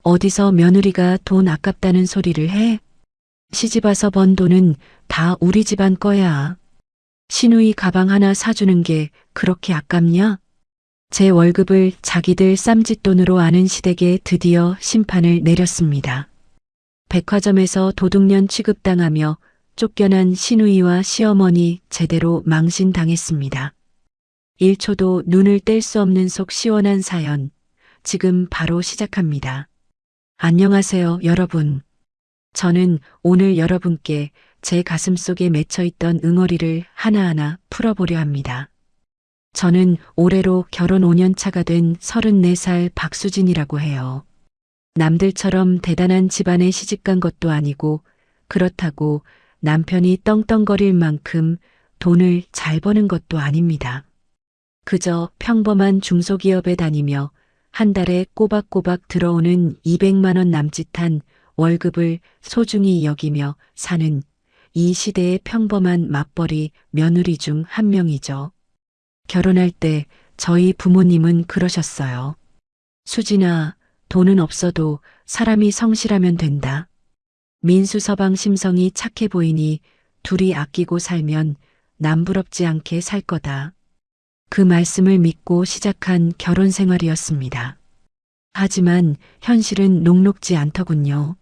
어디서 며느리가 돈 아깝다는 소리를 해? 시집와서 번 돈은 다 우리 집안 거야. 시누이 가방 하나 사주는 게 그렇게 아깝냐? 제 월급을 자기들 쌈짓돈으로 아는 시댁에 드디어 심판을 내렸습니다. 백화점에서 도둑년 취급당하며 쫓겨난 시누이와 시어머니 제대로 망신당했습니다. 1초도 눈을 뗄 수 없는 속 시원한 사연, 지금 바로 시작합니다. 안녕하세요, 여러분. 저는 오늘 여러분께 제 가슴속에 맺혀있던 응어리를 하나하나 풀어보려 합니다. 저는 올해로 결혼 5년 차가 된 34살 박수진이라고 해요. 남들처럼 대단한 집안에 시집간 것도 아니고 그렇다고 남편이 떵떵거릴 만큼 돈을 잘 버는 것도 아닙니다. 그저 평범한 중소기업에 다니며 한 달에 꼬박꼬박 들어오는 200만 원 남짓한 월급을 소중히 여기며 사는 이 시대의 평범한 맞벌이 며느리 중 한 명이죠. 결혼할 때 저희 부모님은 그러셨어요. 수진아, 돈은 없어도 사람이 성실하면 된다. 민수서방 심성이 착해 보이니 둘이 아끼고 살면 남부럽지 않게 살 거다. 그 말씀을 믿고 시작한 결혼 생활이었습니다. 하지만 현실은 녹록지 않더군요.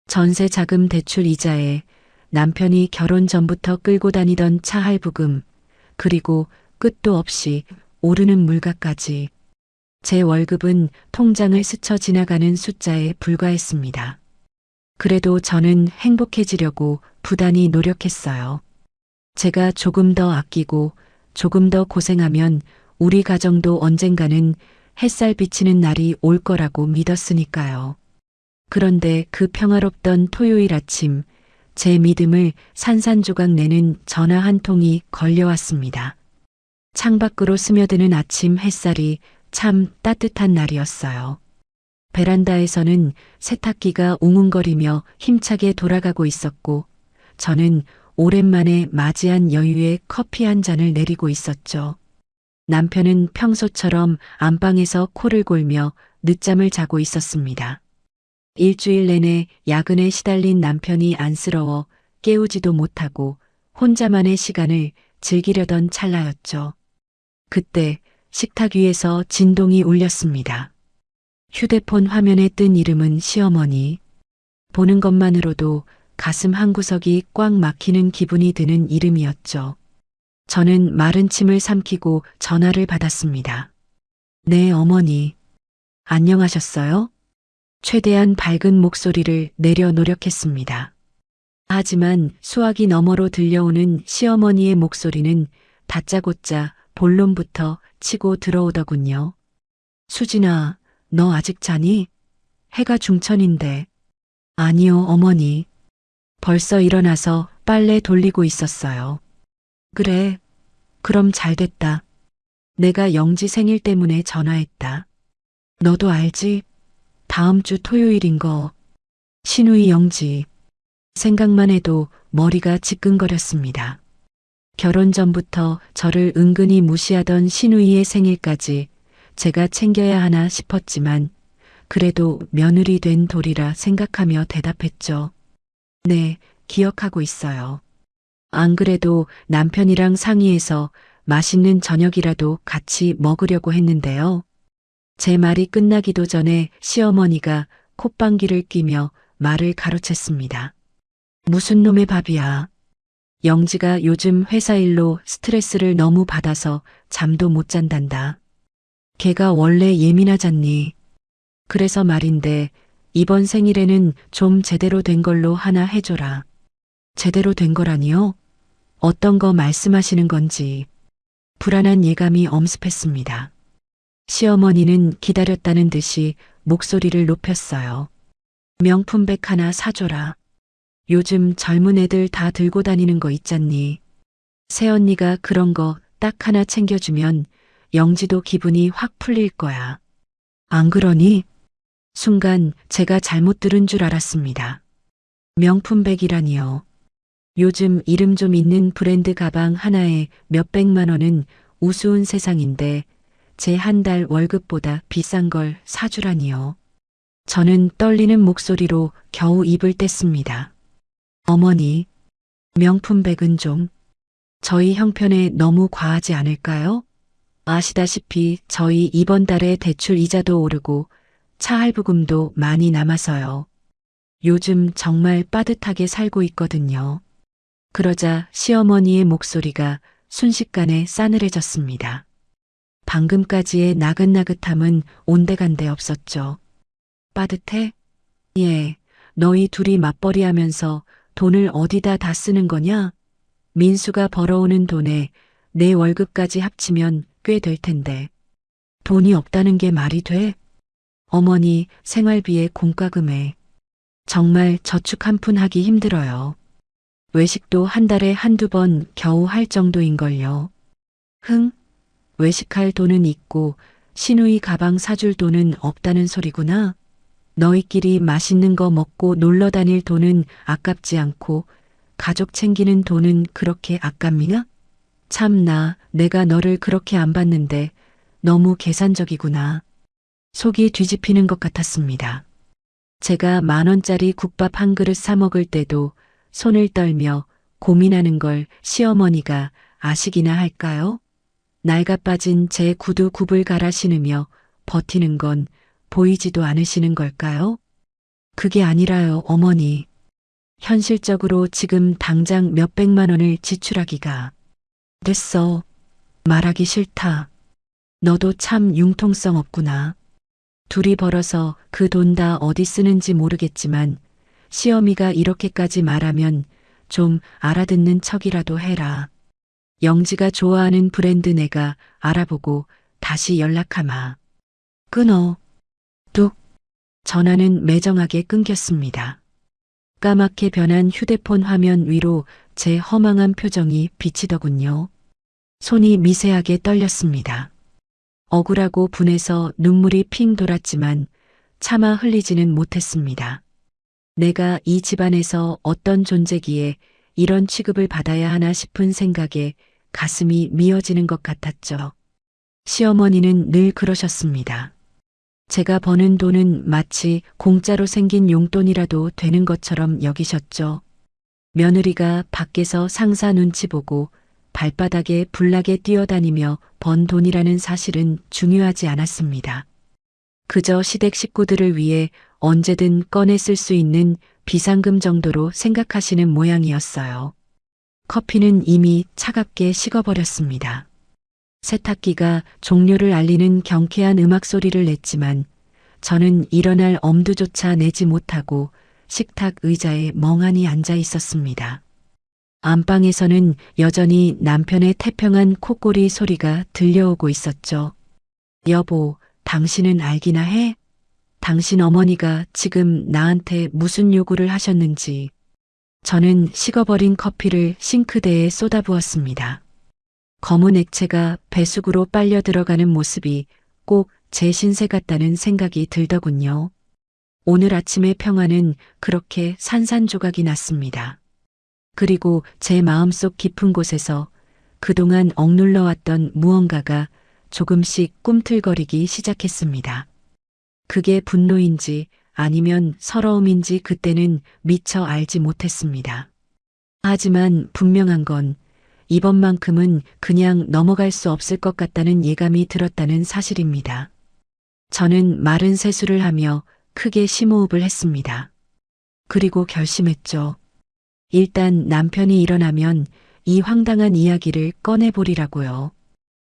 전세 자금 대출 이자에 남편이 결혼 전부터 끌고 다니던 차 할부금, 그리고 끝도 없이 오르는 물가까지 제 월급은 통장을 스쳐 지나가는 숫자에 불과했습니다. 그래도 저는 행복해지려고 부단히 노력했어요. 제가 조금 더 아끼고 조금 더 고생하면 우리 가정도 언젠가는 햇살 비치는 날이 올 거라고 믿었으니까요. 그런데 그 평화롭던 토요일 아침, 제 믿음을 산산조각 내는 전화 한 통이 걸려왔습니다. 창밖으로 스며드는 아침 햇살이 참 따뜻한 날이었어요. 베란다에서는 세탁기가 웅웅거리며 힘차게 돌아가고 있었고 저는 오랜만에 맞이한 여유의 커피 한 잔을 내리고 있었죠. 남편은 평소처럼 안방에서 코를 골며 늦잠을 자고 있었습니다. 일주일 내내 야근에 시달린 남편이 안쓰러워 깨우지도 못하고 혼자만의 시간을 즐기려던 찰나였죠. 그때 식탁 위에서 진동이 울렸습니다. 휴대폰 화면에 뜬 이름은 시어머니. 보는 것만으로도 가슴 한구석이 꽉 막히는 기분이 드는 이름이었죠. 저는 마른 침을 삼키고 전화를 받았습니다. 네, 어머니. 안녕하셨어요? 최대한 밝은 목소리를 내려 노력했습니다. 하지만 수화기 너머로 들려오는 시어머니의 목소리는 다짜고짜 본론부터 치고 들어오더군요. 수진아, 너 아직 자니? 해가 중천인데. 아니요, 어머니. 벌써 일어나서 빨래 돌리고 있었어요. 그래, 그럼 잘 됐다. 내가 영지 생일 때문에 전화했다. 너도 알지? 다음 주 토요일인 거. 시누이 영지. 생각만 해도 머리가 지끈거렸습니다. 결혼 전부터 저를 은근히 무시하던 시누이의 생일까지 제가 챙겨야 하나 싶었지만 그래도 며느리 된 도리라 생각하며 대답했죠. 네, 기억하고 있어요. 안 그래도 남편이랑 상의해서 맛있는 저녁이라도 같이 먹으려고 했는데요. 제 말이 끝나기도 전에 시어머니가 콧방귀를 뀌며 말을 가로챘습니다. 무슨 놈의 밥이야. 영지가 요즘 회사 일로 스트레스를 너무 받아서 잠도 못 잔단다. 걔가 원래 예민하잖니. 그래서 말인데 이번 생일에는 좀 제대로 된 걸로 하나 해줘라. 제대로 된 거라니요? 어떤 거 말씀하시는 건지. 불안한 예감이 엄습했습니다. 시어머니는 기다렸다는 듯이 목소리를 높였어요. 명품백 하나 사줘라. 요즘 젊은 애들 다 들고 다니는 거 있잖니. 새언니가 그런 거 딱 하나 챙겨주면 영지도 기분이 확 풀릴 거야. 안 그러니? 순간 제가 잘못 들은 줄 알았습니다. 명품백이라니요. 요즘 이름 좀 있는 브랜드 가방 하나에 몇백만 원은 우스운 세상인데 제 한 달 월급보다 비싼 걸 사주라니요. 저는 떨리는 목소리로 겨우 입을 뗐습니다. 어머니, 명품백은 좀 저희 형편에 너무 과하지 않을까요? 아시다시피 저희 이번 달에 대출 이자도 오르고 차 할부금도 많이 남아서요. 요즘 정말 빠듯하게 살고 있거든요. 그러자 시어머니의 목소리가 순식간에 싸늘해졌습니다. 방금까지의 나긋나긋함은 온데간데 없었죠. 빠듯해? 예, 너희 둘이 맞벌이 하면서 돈을 어디다 다 쓰는 거냐? 민수가 벌어오는 돈에 내 월급까지 합치면 꽤 될 텐데. 돈이 없다는 게 말이 돼? 어머니 생활비에 공과금에 정말 저축 한 푼 하기 힘들어요. 외식도 한 달에 한두 번 겨우 할 정도인걸요. 흥? 외식할 돈은 있고 시누이 가방 사줄 돈은 없다는 소리구나. 너희끼리 맛있는 거 먹고 놀러 다닐 돈은 아깝지 않고 가족 챙기는 돈은 그렇게 아깝니나? 참나, 내가 너를 그렇게 안 봤는데 너무 계산적이구나. 속이 뒤집히는 것 같았습니다. 제가 10,000원짜리 국밥 한 그릇 사 먹을 때도 손을 떨며 고민하는 걸 시어머니가 아시기나 할까요? 낡아 빠진 제 구두 굽을 갈아 신으며 버티는 건 보이지도 않으시는 걸까요? 그게 아니라요, 어머니. 현실적으로 지금 당장 몇백만 원을 지출하기가. 됐어. 말하기 싫다. 너도 참 융통성 없구나. 둘이 벌어서 그 돈 다 어디 쓰는지 모르겠지만 시어미가 이렇게까지 말하면 좀 알아듣는 척이라도 해라. 영지가 좋아하는 브랜드 내가 알아보고 다시 연락하마. 끊어. 뚝. 전화는 매정하게 끊겼습니다. 까맣게 변한 휴대폰 화면 위로 제 허망한 표정이 비치더군요. 손이 미세하게 떨렸습니다. 억울하고 분해서 눈물이 핑 돌았지만 차마 흘리지는 못했습니다. 내가 이 집안에서 어떤 존재기에 이런 취급을 받아야 하나 싶은 생각에 가슴이 미어지는 것 같았죠. 시어머니는 늘 그러셨습니다. 제가 버는 돈은 마치 공짜로 생긴 용돈이라도 되는 것처럼 여기셨죠. 며느리가 밖에서 상사 눈치 보고 발바닥에 불나게 뛰어다니며 번 돈이라는 사실은 중요하지 않았습니다. 그저 시댁 식구들을 위해 언제든 꺼내 쓸 수 있는 비상금 정도로 생각하시는 모양이었어요. 커피는 이미 차갑게 식어버렸습니다. 세탁기가 종료를 알리는 경쾌한 음악 소리를 냈지만 저는 일어날 엄두조차 내지 못하고 식탁 의자에 멍하니 앉아 있었습니다. 안방에서는 여전히 남편의 태평한 콧소리 소리가 들려오고 있었죠. 여보, 당신은 알기나 해? 당신 어머니가 지금 나한테 무슨 요구를 하셨는지. 저는 식어버린 커피를 싱크대에 쏟아부었습니다. 검은 액체가 배수구로 빨려 들어가는 모습이 꼭 제 신세 같다는 생각이 들더군요. 오늘 아침의 평화는 그렇게 산산조각이 났습니다. 그리고 제 마음속 깊은 곳에서 그동안 억눌러왔던 무언가가 조금씩 꿈틀거리기 시작했습니다. 그게 분노인지 아니면 서러움인지 그때는 미처 알지 못했습니다. 하지만 분명한 건 이번만큼은 그냥 넘어갈 수 없을 것 같다는 예감이 들었다는 사실입니다. 저는 마른 세수를 하며 크게 심호흡을 했습니다. 그리고 결심했죠. 일단 남편이 일어나면 이 황당한 이야기를 꺼내보리라고요.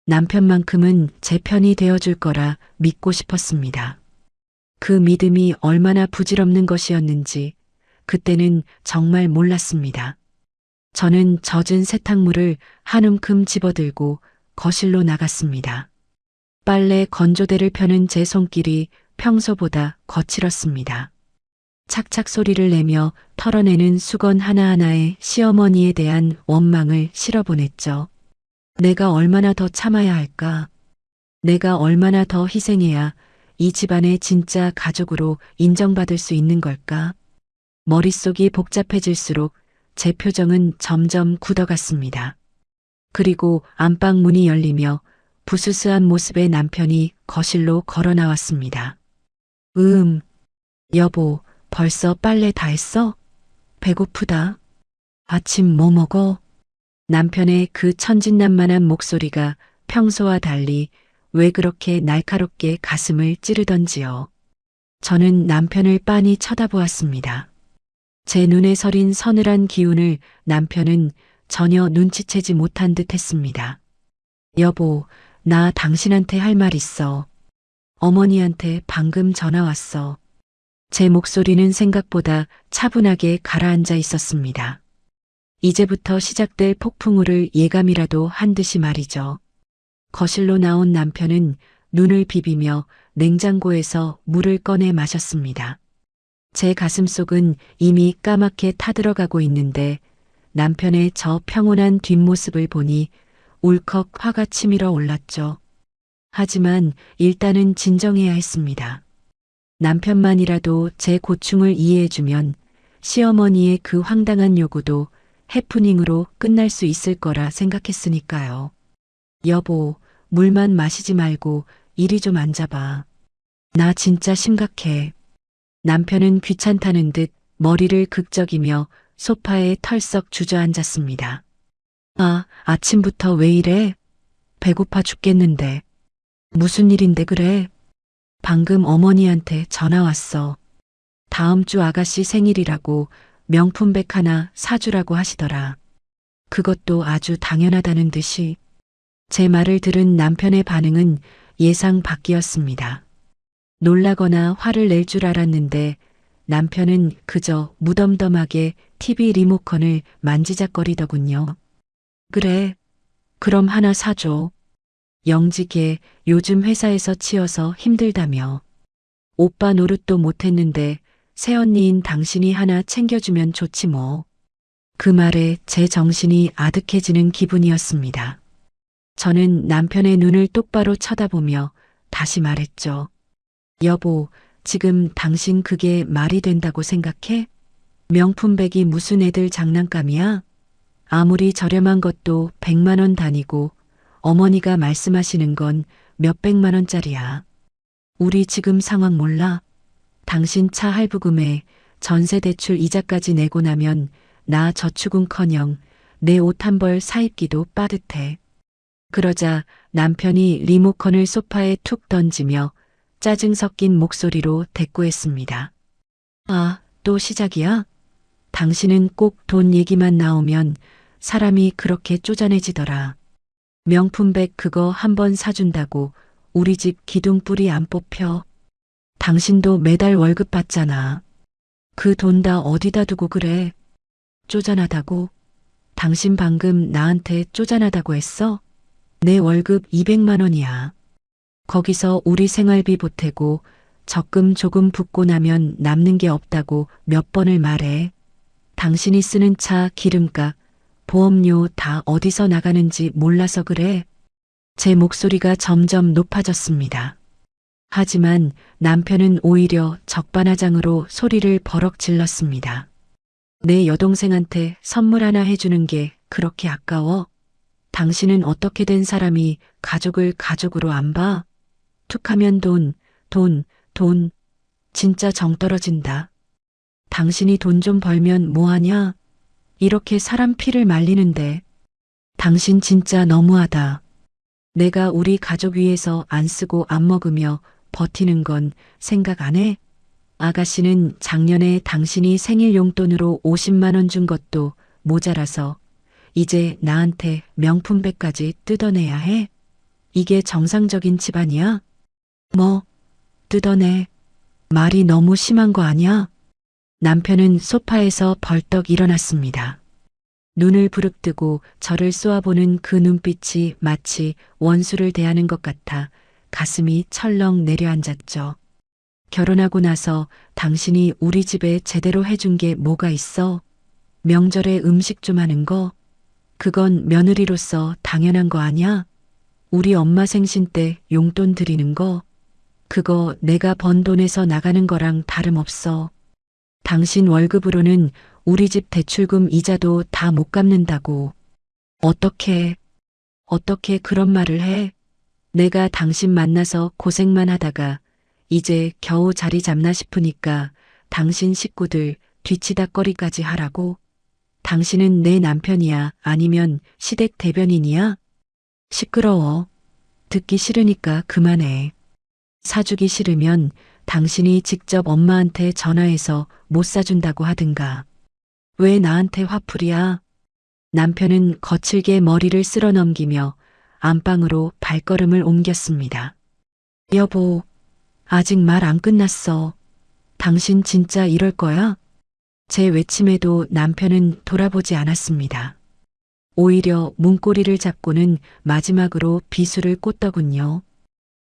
남편만큼은 제 편이 되어줄 거라 믿고 싶었습니다. 그 믿음이 얼마나 부질없는 것이었는지 그때는 정말 몰랐습니다. 저는 젖은 세탁물을 한 움큼 집어들고 거실로 나갔습니다. 빨래 건조대를 펴는 제 손길이 평소보다 거칠었습니다. 착착 소리를 내며 털어내는 수건 하나하나에 시어머니에 대한 원망을 실어보냈죠. 내가 얼마나 더 참아야 할까? 내가 얼마나 더 희생해야 이 집안의 진짜 가족으로 인정받을 수 있는 걸까? 머릿속이 복잡해질수록 제 표정은 점점 굳어갔습니다. 그리고 안방 문이 열리며 부스스한 모습의 남편이 거실로 걸어 나왔습니다. 여보, 벌써 빨래 다 했어? 배고프다. 아침 뭐 먹어? 남편의 그 천진난만한 목소리가 평소와 달리 왜 그렇게 날카롭게 가슴을 찌르던지요. 저는 남편을 빤히 쳐다보았습니다. 제 눈에 서린 서늘한 기운을 남편은 전혀 눈치채지 못한 듯 했습니다. 여보, 나 당신한테 할 말 있어. 어머니한테 방금 전화 왔어. 제 목소리는 생각보다 차분하게 가라앉아 있었습니다. 이제부터 시작될 폭풍우를 예감이라도 한 듯이 말이죠. 거실로 나온 남편은 눈을 비비며 냉장고에서 물을 꺼내 마셨습니다. 제 가슴속은 이미 까맣게 타들어가고 있는데 남편의 저 평온한 뒷모습을 보니 울컥 화가 치밀어 올랐죠. 하지만 일단은 진정해야 했습니다. 남편만이라도 제 고충을 이해해주면 시어머니의 그 황당한 요구도 해프닝으로 끝날 수 있을 거라 생각했으니까요. 여보, 물만 마시지 말고 이리 좀 앉아봐. 나 진짜 심각해. 남편은 귀찮다는 듯 머리를 극적이며 소파에 털썩 주저앉았습니다. 아, 아침부터 왜 이래? 배고파 죽겠는데. 무슨 일인데 그래? 방금 어머니한테 전화 왔어. 다음 주 아가씨 생일이라고 명품백 하나 사주라고 하시더라. 그것도 아주 당연하다는 듯이. 제 말을 들은 남편의 반응은 예상 밖이었습니다. 놀라거나 화를 낼 줄 알았는데 남편은 그저 무덤덤하게 TV 리모컨을 만지작거리더군요. 그래, 그럼 하나 사줘. 영직에 요즘 회사에서 치여서 힘들다며. 오빠 노릇도 못했는데 새언니인 당신이 하나 챙겨주면 좋지 뭐. 그 말에 제 정신이 아득해지는 기분이었습니다. 저는 남편의 눈을 똑바로 쳐다보며 다시 말했죠. 여보, 지금 당신 그게 말이 된다고 생각해? 명품백이 무슨 애들 장난감이야? 아무리 저렴한 것도 100만 원 단위고 어머니가 말씀하시는 건 몇백만 원짜리야. 우리 지금 상황 몰라? 당신 차 할부금에 전세 대출 이자까지 내고 나면 나 저축은커녕 내 옷 한 벌 사입기도 빠듯해. 그러자 남편이 리모컨을 소파에 툭 던지며 짜증 섞인 목소리로 대꾸했습니다. 아, 또 시작이야? 당신은 꼭 돈 얘기만 나오면 사람이 그렇게 쪼잔해지더라. 명품백 그거 한번 사준다고 우리 집 기둥뿌리 안 뽑혀. 당신도 매달 월급 받잖아. 그 돈 다 어디다 두고 그래? 쪼잔하다고? 당신 방금 나한테 쪼잔하다고 했어? 내 월급 200만 원이야. 거기서 우리 생활비 보태고 적금 조금 붓고 나면 남는 게 없다고 몇 번을 말해. 당신이 쓰는 차 기름값, 보험료 다 어디서 나가는지 몰라서 그래. 제 목소리가 점점 높아졌습니다. 하지만 남편은 오히려 적반하장으로 소리를 버럭 질렀습니다. 내 여동생한테 선물 하나 해주는 게 그렇게 아까워? 당신은 어떻게 된 사람이 가족을 가족으로 안 봐? 툭하면 돈. 진짜 정 떨어진다. 당신이 돈 좀 벌면 뭐하냐? 이렇게 사람 피를 말리는데. 당신 진짜 너무하다. 내가 우리 가족 위해서 안 쓰고 안 먹으며 버티는 건 생각 안 해? 아가씨는 작년에 당신이 생일 용돈으로 50만 원 준 것도 모자라서 이제 나한테 명품백까지 뜯어내야 해? 이게 정상적인 집안이야? 뭐, 뜯어내. 말이 너무 심한 거 아니야? 남편은 소파에서 벌떡 일어났습니다. 눈을 부릅뜨고 저를 쏘아보는 그 눈빛이 마치 원수를 대하는 것 같아 가슴이 철렁 내려앉았죠. 결혼하고 나서 당신이 우리 집에 제대로 해준 게 뭐가 있어? 명절에 음식 좀 하는 거? 그건 며느리로서 당연한 거 아니야? 우리 엄마 생신 때 용돈 드리는 거? 그거 내가 번 돈에서 나가는 거랑 다름없어. 당신 월급으로는 우리 집 대출금 이자도 다 못 갚는다고. 어떻게 그런 말을 해? 내가 당신 만나서 고생만 하다가 이제 겨우 자리 잡나 싶으니까 당신 식구들 뒤치다꺼리까지 하라고? 당신은 내 남편이야? 아니면 시댁 대변인이야? 시끄러워. 듣기 싫으니까 그만해. 사주기 싫으면 당신이 직접 엄마한테 전화해서 못 사준다고 하든가. 왜 나한테 화풀이야? 남편은 거칠게 머리를 쓸어 넘기며 안방으로 발걸음을 옮겼습니다. 여보, 아직 말 안 끝났어. 당신 진짜 이럴 거야? 제 외침에도 남편은 돌아보지 않았습니다. 오히려 문고리를 잡고는 마지막으로 비수를 꽂더군요.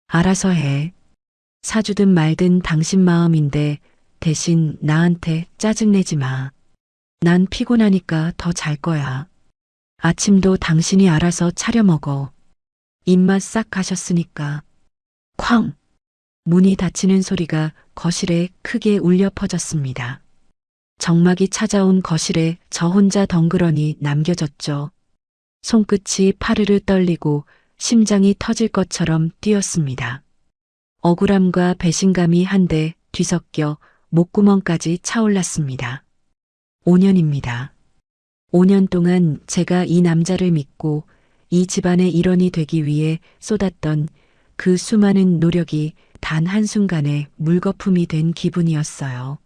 알아서 해. 사주든 말든 당신 마음인데 대신 나한테 짜증내지 마. 난 피곤하니까 더 잘 거야. 아침도 당신이 알아서 차려 먹어. 입맛 싹 가셨으니까. 쾅! 문이 닫히는 소리가 거실에 크게 울려 퍼졌습니다. 정막이 찾아온 거실에 저 혼자 덩그러니 남겨졌죠. 손끝이 파르르 떨리고 심장이 터질 것처럼 뛰었습니다. 억울함과 배신감이 한데 뒤섞여 목구멍까지 차올랐습니다. 5년입니다. 5년 동안 제가 이 남자를 믿고 이 집안의 일원이 되기 위해 쏟았던 그 수많은 노력이 단 한순간에 물거품이 된 기분이었어요.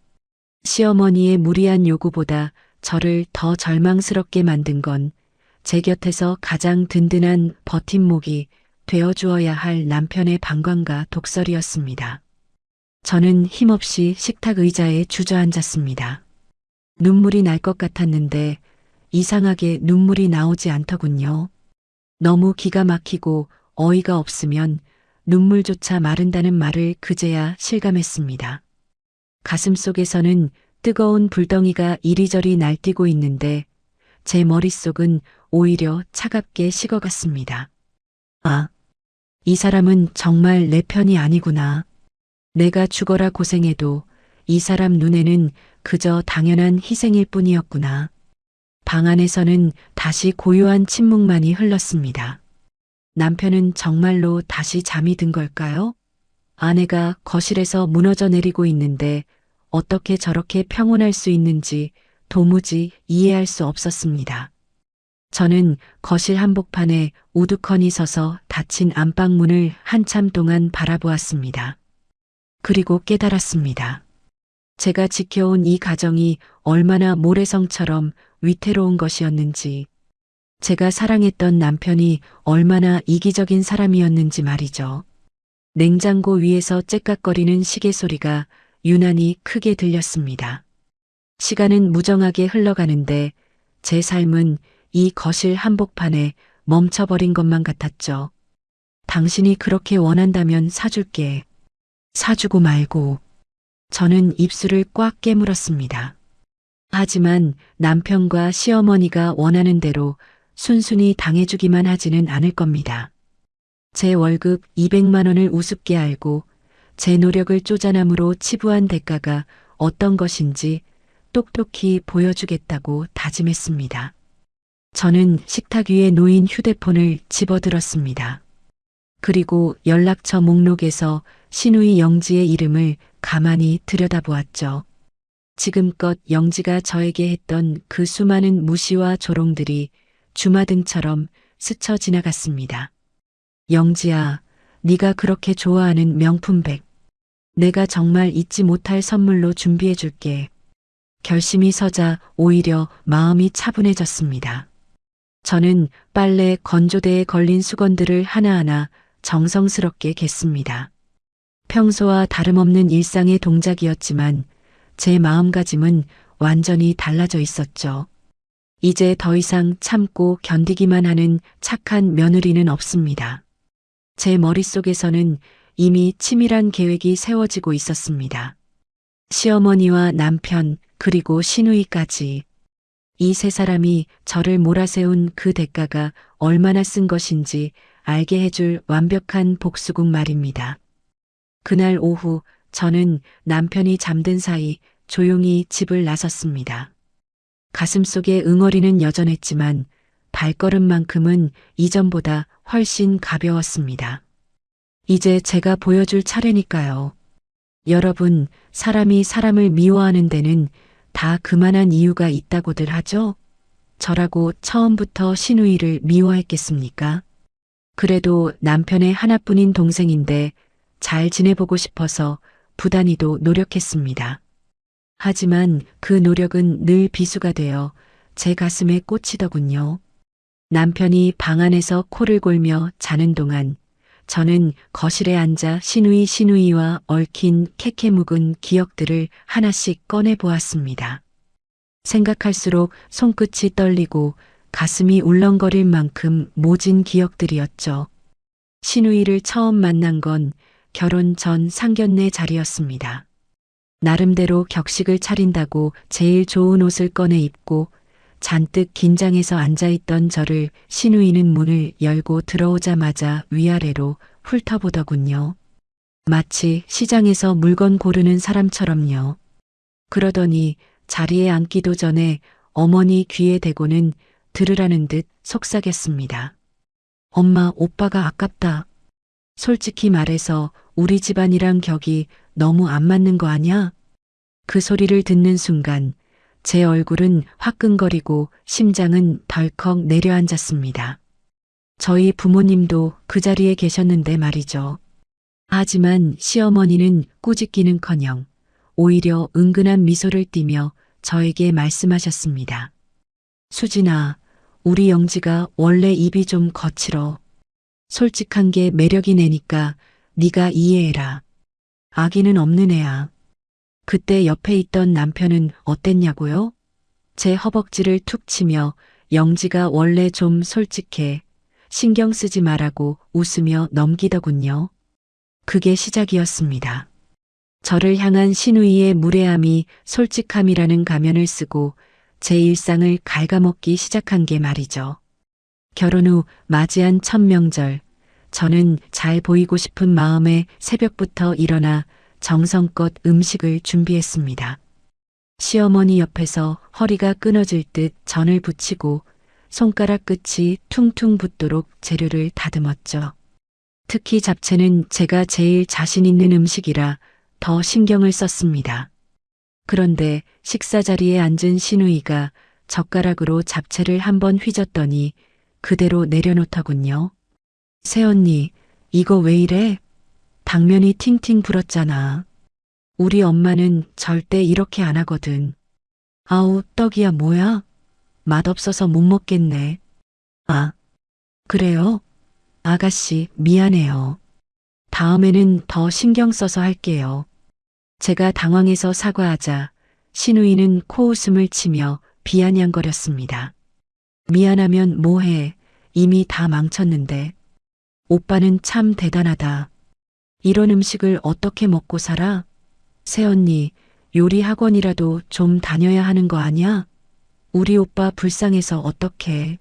시어머니의 무리한 요구보다 저를 더 절망스럽게 만든 건 제 곁에서 가장 든든한 버팀목이 되어주어야 할 남편의 방광과 독설이었습니다. 저는 힘없이 식탁 의자에 주저앉았습니다. 눈물이 날 것 같았는데 이상하게 눈물이 나오지 않더군요. 너무 기가 막히고 어이가 없으면 눈물조차 마른다는 말을 그제야 실감했습니다. 가슴속에서는 뜨거운 불덩이가 이리저리 날뛰고 있는데 제 머릿속은 오히려 차갑게 식어갔습니다. 아, 이 사람은 정말 내 편이 아니구나. 내가 죽어라 고생해도 이 사람 눈에는 그저 당연한 희생일 뿐이었구나. 방 안에서는 다시 고요한 침묵만이 흘렀습니다. 남편은 정말로 다시 잠이 든 걸까요? 아내가 거실에서 무너져 내리고 있는데 어떻게 저렇게 평온할 수 있는지 도무지 이해할 수 없었습니다. 저는 거실 한복판에 우두커니 서서 닫힌 안방문을 한참 동안 바라보았습니다. 그리고 깨달았습니다. 제가 지켜온 이 가정이 얼마나 모래성처럼 위태로운 것이었는지, 제가 사랑했던 남편이 얼마나 이기적인 사람이었는지 말이죠. 냉장고 위에서 째깍거리는 시계 소리가 유난히 크게 들렸습니다. 시간은 무정하게 흘러가는데 제 삶은 이 거실 한복판에 멈춰버린 것만 같았죠. 당신이 그렇게 원한다면 사줄게. 사주고 말고. 저는 입술을 꽉 깨물었습니다. 하지만 남편과 시어머니가 원하는 대로 순순히 당해주기만 하지는 않을 겁니다. 제 월급 200만 원을 우습게 알고 제 노력을 쪼잔함으로 치부한 대가가 어떤 것인지 똑똑히 보여주겠다고 다짐했습니다. 저는 식탁 위에 놓인 휴대폰을 집어들었습니다. 그리고 연락처 목록에서 신우이 영지의 이름을 가만히 들여다보았죠. 지금껏 영지가 저에게 했던 그 수많은 무시와 조롱들이 주마등처럼 스쳐 지나갔습니다. 영지야, 네가 그렇게 좋아하는 명품백. 내가 정말 잊지 못할 선물로 준비해 줄게. 결심이 서자 오히려 마음이 차분해졌습니다. 저는 빨래 건조대에 걸린 수건들을 하나하나 정성스럽게 갰습니다. 평소와 다름없는 일상의 동작이었지만 제 마음가짐은 완전히 달라져 있었죠. 이제 더 이상 참고 견디기만 하는 착한 며느리는 없습니다. 제 머릿속에서는 이미 치밀한 계획이 세워지고 있었습니다. 시어머니와 남편 그리고 시누이까지 이 세 사람이 저를 몰아세운 그 대가가 얼마나 쓴 것인지 알게 해줄 완벽한 복수국 말입니다. 그날 오후 저는 남편이 잠든 사이 조용히 집을 나섰습니다. 가슴속에 응어리는 여전했지만 발걸음만큼은 이전보다 훨씬 가벼웠습니다. 이제 제가 보여줄 차례니까요. 여러분, 사람이 사람을 미워하는 데는 다 그만한 이유가 있다고들 하죠? 저라고 처음부터 신우이를 미워했겠습니까? 그래도 남편의 하나뿐인 동생인데 잘 지내보고 싶어서 부단히도 노력했습니다. 하지만 그 노력은 늘 비수가 되어 제 가슴에 꽂히더군요. 남편이 방 안에서 코를 골며 자는 동안 저는 거실에 앉아 시누이와 얽힌 캐캐 묵은 기억들을 하나씩 꺼내 보았습니다. 생각할수록 손끝이 떨리고 가슴이 울렁거릴 만큼 모진 기억들이었죠. 시누이를 처음 만난 건 결혼 전 상견례 자리였습니다. 나름대로 격식을 차린다고 제일 좋은 옷을 꺼내 입고 잔뜩 긴장해서 앉아있던 저를 시누이는 문을 열고 들어오자마자 위아래로 훑어보더군요. 마치 시장에서 물건 고르는 사람처럼요. 그러더니 자리에 앉기도 전에 어머니 귀에 대고는 들으라는 듯 속삭였습니다. 엄마, 오빠가 아깝다. 솔직히 말해서 우리 집안이랑 격이 너무 안 맞는 거 아냐? 그 소리를 듣는 순간 제 얼굴은 화끈거리고 심장은 덜컥 내려앉았습니다. 저희 부모님도 그 자리에 계셨는데 말이죠. 하지만 시어머니는 꾸짖기는커녕 오히려 은근한 미소를 띠며 저에게 말씀하셨습니다. 수진아, 우리 영지가 원래 입이 좀 거칠어. 솔직한 게 매력이 내니까 네가 이해해라. 아기는 없는 애야. 그때 옆에 있던 남편은 어땠냐고요? 제 허벅지를 툭 치며 영지가 원래 좀 솔직해. 신경 쓰지 말라고 웃으며 넘기더군요. 그게 시작이었습니다. 저를 향한 시누이의 무례함이 솔직함이라는 가면을 쓰고 제 일상을 갉아먹기 시작한 게 말이죠. 결혼 후 맞이한 첫 명절, 저는 잘 보이고 싶은 마음에 새벽부터 일어나 정성껏 음식을 준비했습니다. 시어머니 옆에서 허리가 끊어질 듯 전을 부치고 손가락 끝이 퉁퉁 붓도록 재료를 다듬었죠. 특히 잡채는 제가 제일 자신 있는 음식이라 더 신경을 썼습니다. 그런데 식사 자리에 앉은 시누이가 젓가락으로 잡채를 한번 휘젓더니 그대로 내려놓더군요. 새언니, 이거 왜 이래? 당면이 팅팅 불었잖아. 우리 엄마는 절대 이렇게 안 하거든. 아우, 떡이야 뭐야? 맛없어서 못 먹겠네. 아, 그래요? 아가씨, 미안해요. 다음에는 더 신경 써서 할게요. 제가 당황해서 사과하자 시누이는 코웃음을 치며 비아냥거렸습니다. 미안하면 뭐해. 이미 다 망쳤는데. 오빠는 참 대단하다. 이런 음식을 어떻게 먹고 살아? 새언니, 요리 학원이라도 좀 다녀야 하는 거 아니야? 우리 오빠 불쌍해서 어떡해.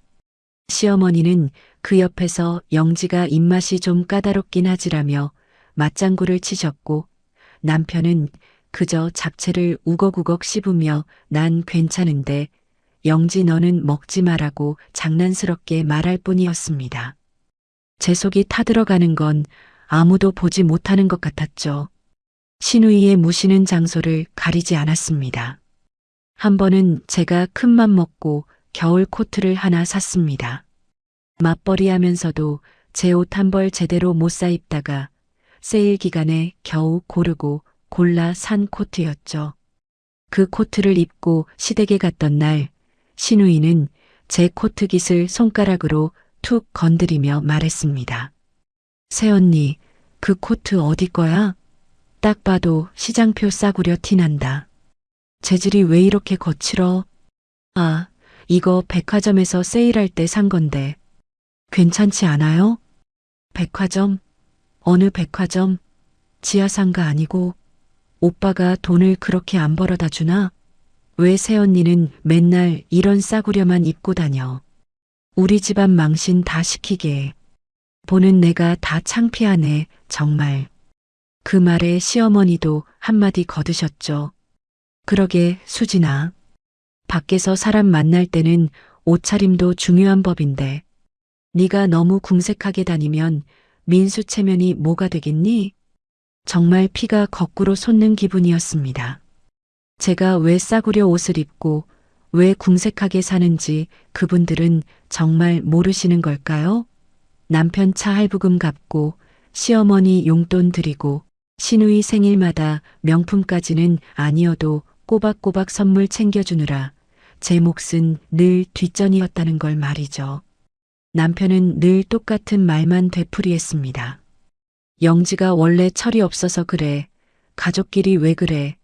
시어머니는 그 옆에서 영지가 입맛이 좀 까다롭긴 하지라며 맞장구를 치셨고 남편은 그저 잡채를 우걱우걱 씹으며 난 괜찮은데 영지 너는 먹지 마라고 장난스럽게 말할 뿐이었습니다. 제 속이 타들어가는 건 아무도 보지 못하는 것 같았죠. 시누이의 무시는 장소를 가리지 않았습니다. 한 번은 제가 큰맘 먹고 겨울 코트를 하나 샀습니다. 맞벌이 하면서도 제 옷 한 벌 제대로 못 사 입다가 세일 기간에 겨우 고르고 골라 산 코트였죠. 그 코트를 입고 시댁에 갔던 날 시누이는 제 코트 깃을 손가락으로 툭 건드리며 말했습니다. 새언니, 그 코트 어디 거야? 딱 봐도 시장표 싸구려 티난다. 재질이 왜 이렇게 거칠어? 아, 이거 백화점에서 세일할 때 산 건데. 괜찮지 않아요? 백화점? 어느 백화점? 지하상가 아니고 오빠가 돈을 그렇게 안 벌어다 주나? 왜 새언니는 맨날 이런 싸구려만 입고 다녀? 우리 집안 망신 다 시키게. 보는 내가 다 창피하네, 정말. 그 말에 시어머니도 한마디 거드셨죠. 그러게, 수진아. 밖에서 사람 만날 때는 옷차림도 중요한 법인데 네가 너무 궁색하게 다니면 민수 체면이 뭐가 되겠니? 정말 피가 거꾸로 솟는 기분이었습니다. 제가 왜 싸구려 옷을 입고 왜 궁색하게 사는지 그분들은 정말 모르시는 걸까요? 남편 차 할부금 갚고 시어머니 용돈 드리고 시누이 생일마다 명품까지는 아니어도 꼬박꼬박 선물 챙겨주느라 제 몫은 늘 뒷전이었다는 걸 말이죠. 남편은 늘 똑같은 말만 되풀이했습니다. 영지가 원래 철이 없어서 그래. 가족끼리 왜 그래.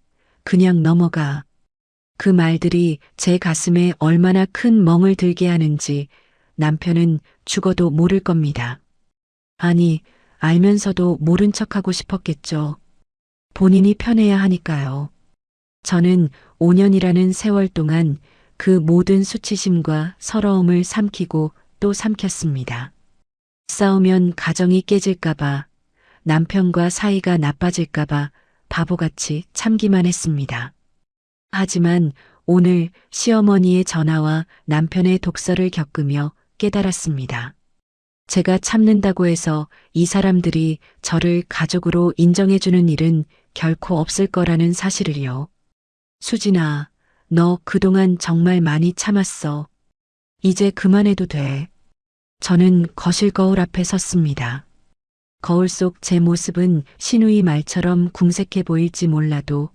그냥 넘어가. 그 말들이 제 가슴에 얼마나 큰 멍을 들게 하는지 남편은 죽어도 모를 겁니다. 아니, 알면서도 모른 척하고 싶었겠죠. 본인이 편해야 하니까요. 저는 5년이라는 세월 동안 그 모든 수치심과 서러움을 삼키고 또 삼켰습니다. 싸우면 가정이 깨질까봐, 남편과 사이가 나빠질까봐 바보같이 참기만 했습니다. 하지만 오늘 시어머니의 전화와 남편의 독설을 겪으며 깨달았습니다. 제가 참는다고 해서 이 사람들이 저를 가족으로 인정해주는 일은 결코 없을 거라는 사실을요. 수진아, 너 그동안 정말 많이 참았어. 이제 그만해도 돼. 저는 거실 거울 앞에 섰습니다. 거울 속 제 모습은 시누이 말처럼 궁색해 보일지 몰라도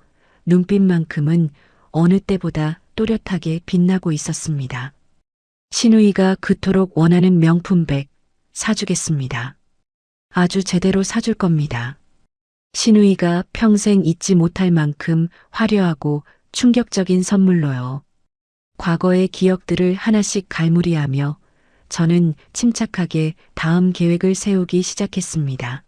눈빛만큼은 어느 때보다 또렷하게 빛나고 있었습니다. 시누이가 그토록 원하는 명품백 사주겠습니다. 아주 제대로 사줄 겁니다. 시누이가 평생 잊지 못할 만큼 화려하고 충격적인 선물로요. 과거의 기억들을 하나씩 갈무리하며 저는 침착하게 다음 계획을 세우기 시작했습니다.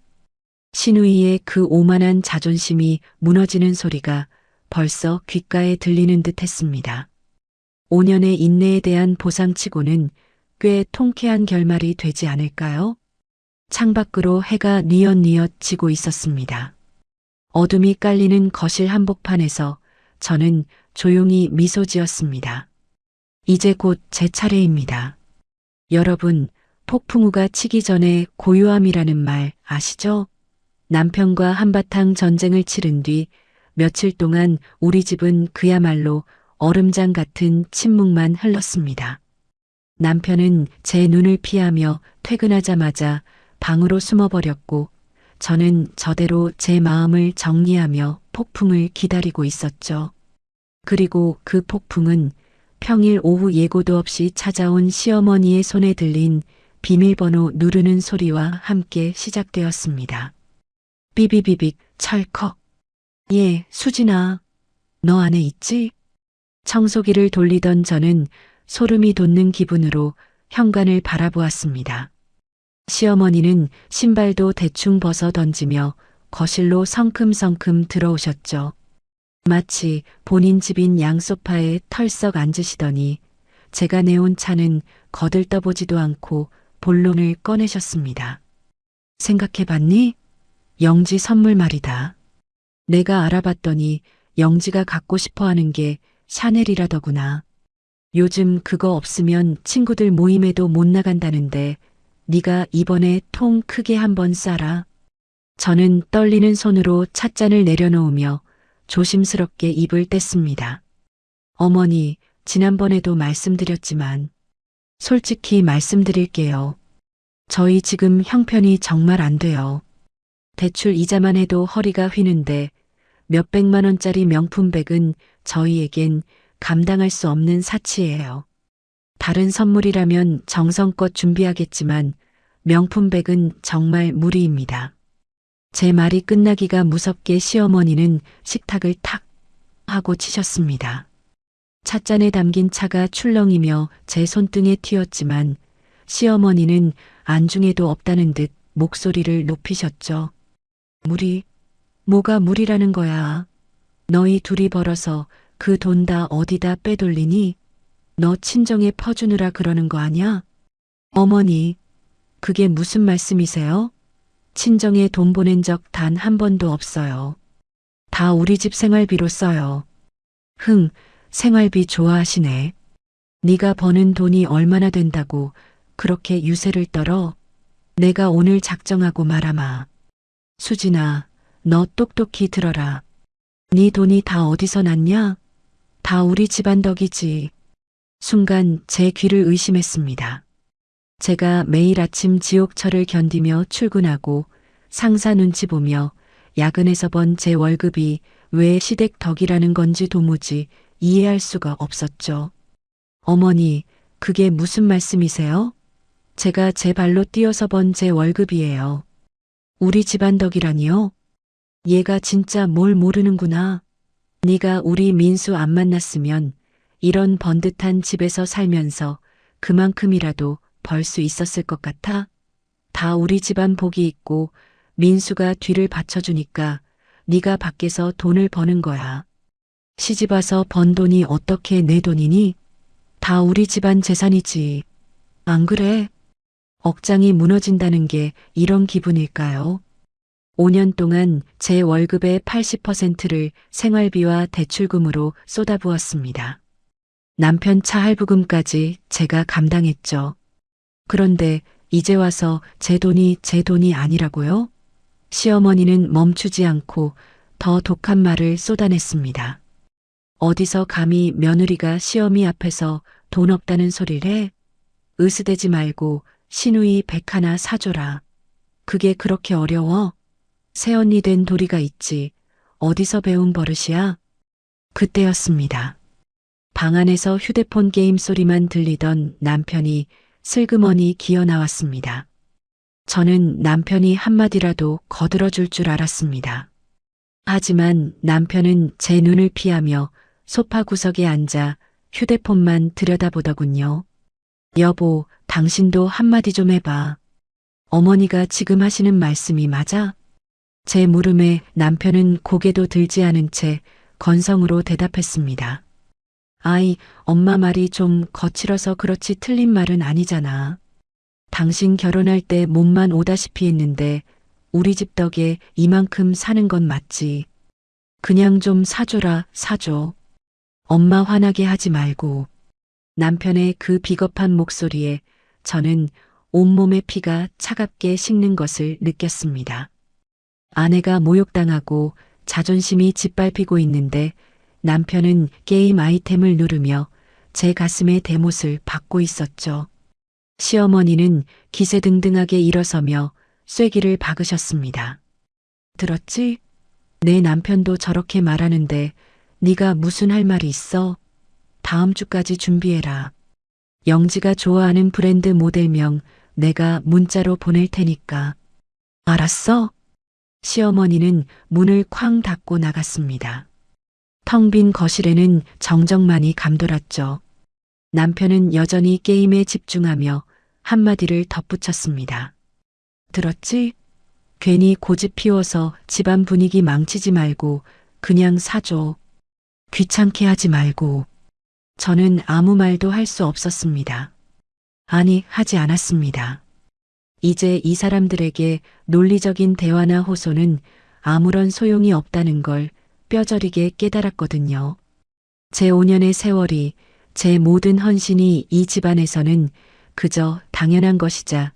시누이의 그 오만한 자존심이 무너지는 소리가 벌써 귓가에 들리는 듯 했습니다. 5년의 인내에 대한 보상치고는 꽤 통쾌한 결말이 되지 않을까요? 창밖으로 해가 뉘엿뉘엿 지고 있었습니다. 어둠이 깔리는 거실 한복판에서 저는 조용히 미소 지었습니다. 이제 곧 제 차례입니다. 여러분, 폭풍우가 치기 전에 고요함이라는 말 아시죠? 남편과 한바탕 전쟁을 치른 뒤 며칠 동안 우리 집은 그야말로 얼음장 같은 침묵만 흘렀습니다. 남편은 제 눈을 피하며 퇴근하자마자 방으로 숨어버렸고 저는 저대로 제 마음을 정리하며 폭풍을 기다리고 있었죠. 그리고 그 폭풍은 평일 오후 예고도 없이 찾아온 시어머니의 손에 들린 비밀번호 누르는 소리와 함께 시작되었습니다. 삐비비빅 철컥. 예, 수진아. 너 안에 있지? 청소기를 돌리던 저는 소름이 돋는 기분으로 현관을 바라보았습니다. 시어머니는 신발도 대충 벗어 던지며 거실로 성큼성큼 들어오셨죠. 마치 본인 집인 양소파에 털썩 앉으시더니 제가 내온 차는 거들떠보지도 않고 본론을 꺼내셨습니다. 생각해봤니? 영지 선물 말이다. 내가 알아봤더니 영지가 갖고 싶어하는 게 샤넬이라더구나. 요즘 그거 없으면 친구들 모임에도 못 나간다는데 네가 이번에 통 크게 한번 쏴라. 저는 떨리는 손으로 찻잔을 내려놓으며 조심스럽게 입을 뗐습니다. 어머니, 지난번에도 말씀드렸지만 솔직히 말씀드릴게요. 저희 지금 형편이 정말 안 돼요. 대출 이자만 해도 허리가 휘는데 몇백만 원짜리 명품백은 저희에겐 감당할 수 없는 사치예요. 다른 선물이라면 정성껏 준비하겠지만 명품백은 정말 무리입니다. 제 말이 끝나기가 무섭게 시어머니는 식탁을 탁 하고 치셨습니다. 찻잔에 담긴 차가 출렁이며 제 손등에 튀었지만 시어머니는 안중에도 없다는 듯 목소리를 높이셨죠. 무리? 뭐가 무리라는 거야. 너희 둘이 벌어서 그 돈 다 어디다 빼돌리니? 너 친정에 퍼주느라 그러는 거 아냐? 어머니, 그게 무슨 말씀이세요? 친정에 돈 보낸 적 단 한 번도 없어요. 다 우리 집 생활비로 써요. 흥, 생활비 좋아하시네. 네가 버는 돈이 얼마나 된다고 그렇게 유세를 떨어? 내가 오늘 작정하고 말아마. 수진아, 너 똑똑히 들어라. 네 돈이 다 어디서 났냐? 다 우리 집안 덕이지. 순간 제 귀를 의심했습니다. 제가 매일 아침 지옥철을 견디며 출근하고 상사 눈치 보며 야근해서 번 제 월급이 왜 시댁 덕이라는 건지 도무지 이해할 수가 없었죠. 어머니, 그게 무슨 말씀이세요? 제가 제 발로 뛰어서 번 제 월급이에요. 우리 집안 덕이라니요? 얘가 진짜 뭘 모르는구나. 네가 우리 민수 안 만났으면 이런 번듯한 집에서 살면서 그만큼이라도 벌 수 있었을 것 같아? 다 우리 집안 복이 있고 민수가 뒤를 받쳐주니까 네가 밖에서 돈을 버는 거야. 시집 와서 번 돈이 어떻게 내 돈이니? 다 우리 집안 재산이지. 안 그래? 억장이 무너진다는 게 이런 기분일까요? 5년 동안 제 월급의 80%를 생활비와 대출금으로 쏟아부었습니다. 남편 차 할부금까지 제가 감당했죠. 그런데 이제 와서 제 돈이 아니라고요? 시어머니는 멈추지 않고 더 독한 말을 쏟아냈습니다. 어디서 감히 며느리가 시어미 앞에서 돈 없다는 소리를 해? 으스대지 말고 시누이 100 하나 사줘라. 그게 그렇게 어려워? 새언니 된 도리가 있지. 어디서 배운 버릇이야? 그때였습니다. 방 안에서 휴대폰 게임 소리만 들리던 남편이 슬그머니 기어 나왔습니다. 저는 남편이 한마디라도 거들어줄 줄 알았습니다. 하지만 남편은 제 눈을 피하며 소파 구석에 앉아 휴대폰만 들여다보더군요. 여보, 당신도 한마디 좀 해봐. 어머니가 지금 하시는 말씀이 맞아? 제 물음에 남편은 고개도 들지 않은 채 건성으로 대답했습니다. 아이, 엄마 말이 좀 거칠어서 그렇지 틀린 말은 아니잖아. 당신 결혼할 때 몸만 오다시피 했는데 우리 집 덕에 이만큼 사는 건 맞지. 그냥 좀 사줘라, 사줘. 엄마 화나게 하지 말고. 남편의 그 비겁한 목소리에 저는 온몸의 피가 차갑게 식는 것을 느꼈습니다. 아내가 모욕당하고 자존심이 짓밟히고 있는데 남편은 게임 아이템을 누르며 제 가슴에 대못을 받고 있었죠. 시어머니는 기세등등하게 일어서며 쐐기를 박으셨습니다. 들었지? 내 남편도 저렇게 말하는데 네가 무슨 할 말이 있어? 다음 주까지 준비해라. 영지가 좋아하는 브랜드 모델명 내가 문자로 보낼 테니까. 알았어? 시어머니는 문을 쾅 닫고 나갔습니다. 텅 빈 거실에는 정적만이 감돌았죠. 남편은 여전히 게임에 집중하며 한마디를 덧붙였습니다. 들었지? 괜히 고집 피워서 집안 분위기 망치지 말고 그냥 사줘. 귀찮게 하지 말고. 저는 아무 말도 할 수 없었습니다. 아니, 하지 않았습니다. 이제 이 사람들에게 논리적인 대화나 호소는 아무런 소용이 없다는 걸 뼈저리게 깨달았거든요. 제 5년의 세월이, 제 모든 헌신이 이 집안에서는 그저 당연한 것이자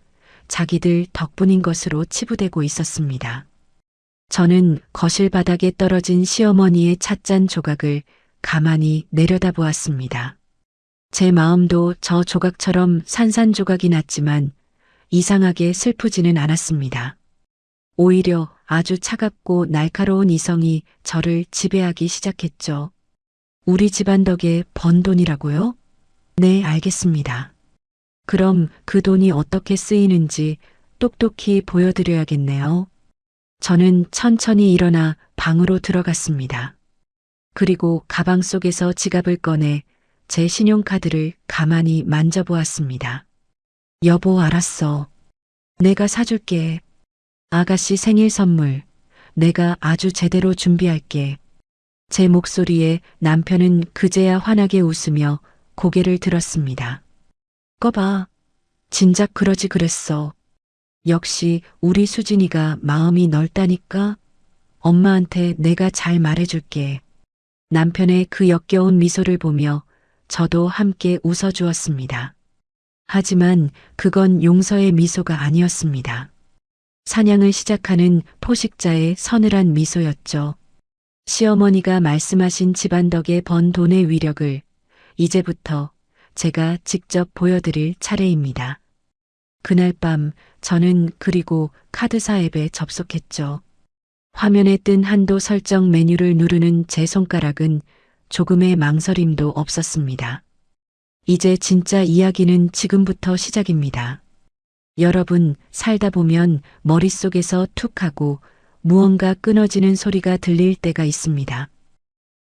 자기들 덕분인 것으로 치부되고 있었습니다. 저는 거실 바닥에 떨어진 시어머니의 찻잔 조각을 가만히 내려다보았습니다. 제 마음도 저 조각처럼 산산조각이 났지만 이상하게 슬프지는 않았습니다. 오히려 아주 차갑고 날카로운 이성이 저를 지배하기 시작했죠. 우리 집안 덕에 번 돈이라고요? 네, 알겠습니다. 그럼 그 돈이 어떻게 쓰이는지 똑똑히 보여드려야겠네요. 저는 천천히 일어나 방으로 들어갔습니다. 그리고 가방 속에서 지갑을 꺼내 제 신용카드를 가만히 만져보았습니다. 여보, 알았어. 내가 사줄게. 아가씨 생일 선물. 내가 아주 제대로 준비할게. 제 목소리에 남편은 그제야 환하게 웃으며 고개를 들었습니다. 꺼봐. 진작 그러지 그랬어. 역시 우리 수진이가 마음이 넓다니까. 엄마한테 내가 잘 말해줄게. 남편의 그 역겨운 미소를 보며 저도 함께 웃어주었습니다. 하지만 그건 용서의 미소가 아니었습니다. 사냥을 시작하는 포식자의 서늘한 미소였죠. 시어머니가 말씀하신 집안 덕에 번 돈의 위력을 이제부터 제가 직접 보여드릴 차례입니다. 그날 밤 저는 그리고 카드사 앱에 접속했죠. 화면에 뜬 한도 설정 메뉴를 누르는 제 손가락은 조금의 망설임도 없었습니다. 이제 진짜 이야기는 지금부터 시작입니다. 여러분, 살다 보면 머릿속에서 툭 하고 무언가 끊어지는 소리가 들릴 때가 있습니다.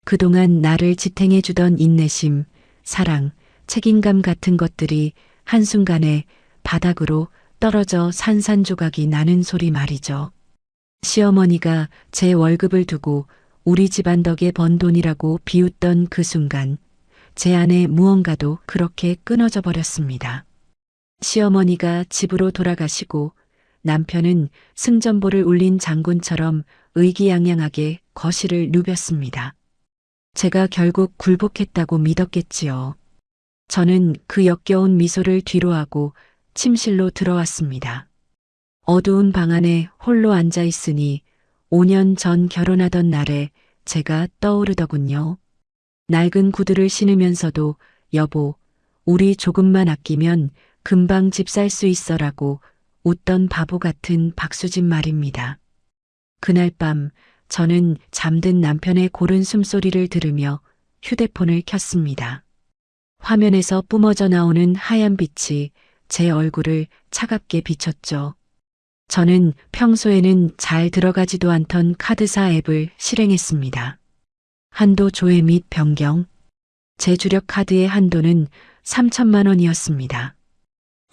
그동안 나를 지탱해 주던 인내심, 사랑, 책임감 같은 것들이 한순간에 바닥으로 떨어져 산산조각이 나는 소리 말이죠. 시어머니가 제 월급을 두고 우리 집안 덕에 번 돈이라고 비웃던 그 순간 제 안에 무언가도 그렇게 끊어져 버렸습니다. 시어머니가 집으로 돌아가시고 남편은 승전보를 울린 장군처럼 의기양양하게 거실을 누볐습니다. 제가 결국 굴복했다고 믿었겠지요. 저는 그 역겨운 미소를 뒤로하고 침실로 들어왔습니다. 어두운 방 안에 홀로 앉아 있으니 5년 전 결혼하던 날에 제가 떠오르더군요. 낡은 구두를 신으면서도 여보, 우리 조금만 아끼면 금방 집 살 수 있어라고 웃던 바보 같은 박수진 말입니다. 그날 밤 저는 잠든 남편의 고른 숨소리를 들으며 휴대폰을 켰습니다. 화면에서 뿜어져 나오는 하얀 빛이 제 얼굴을 차갑게 비췄죠. 저는 평소에는 잘 들어가지도 않던 카드사 앱을 실행했습니다. 한도 조회 및 변경. 제 주력 카드의 한도는 3천만 원이었습니다.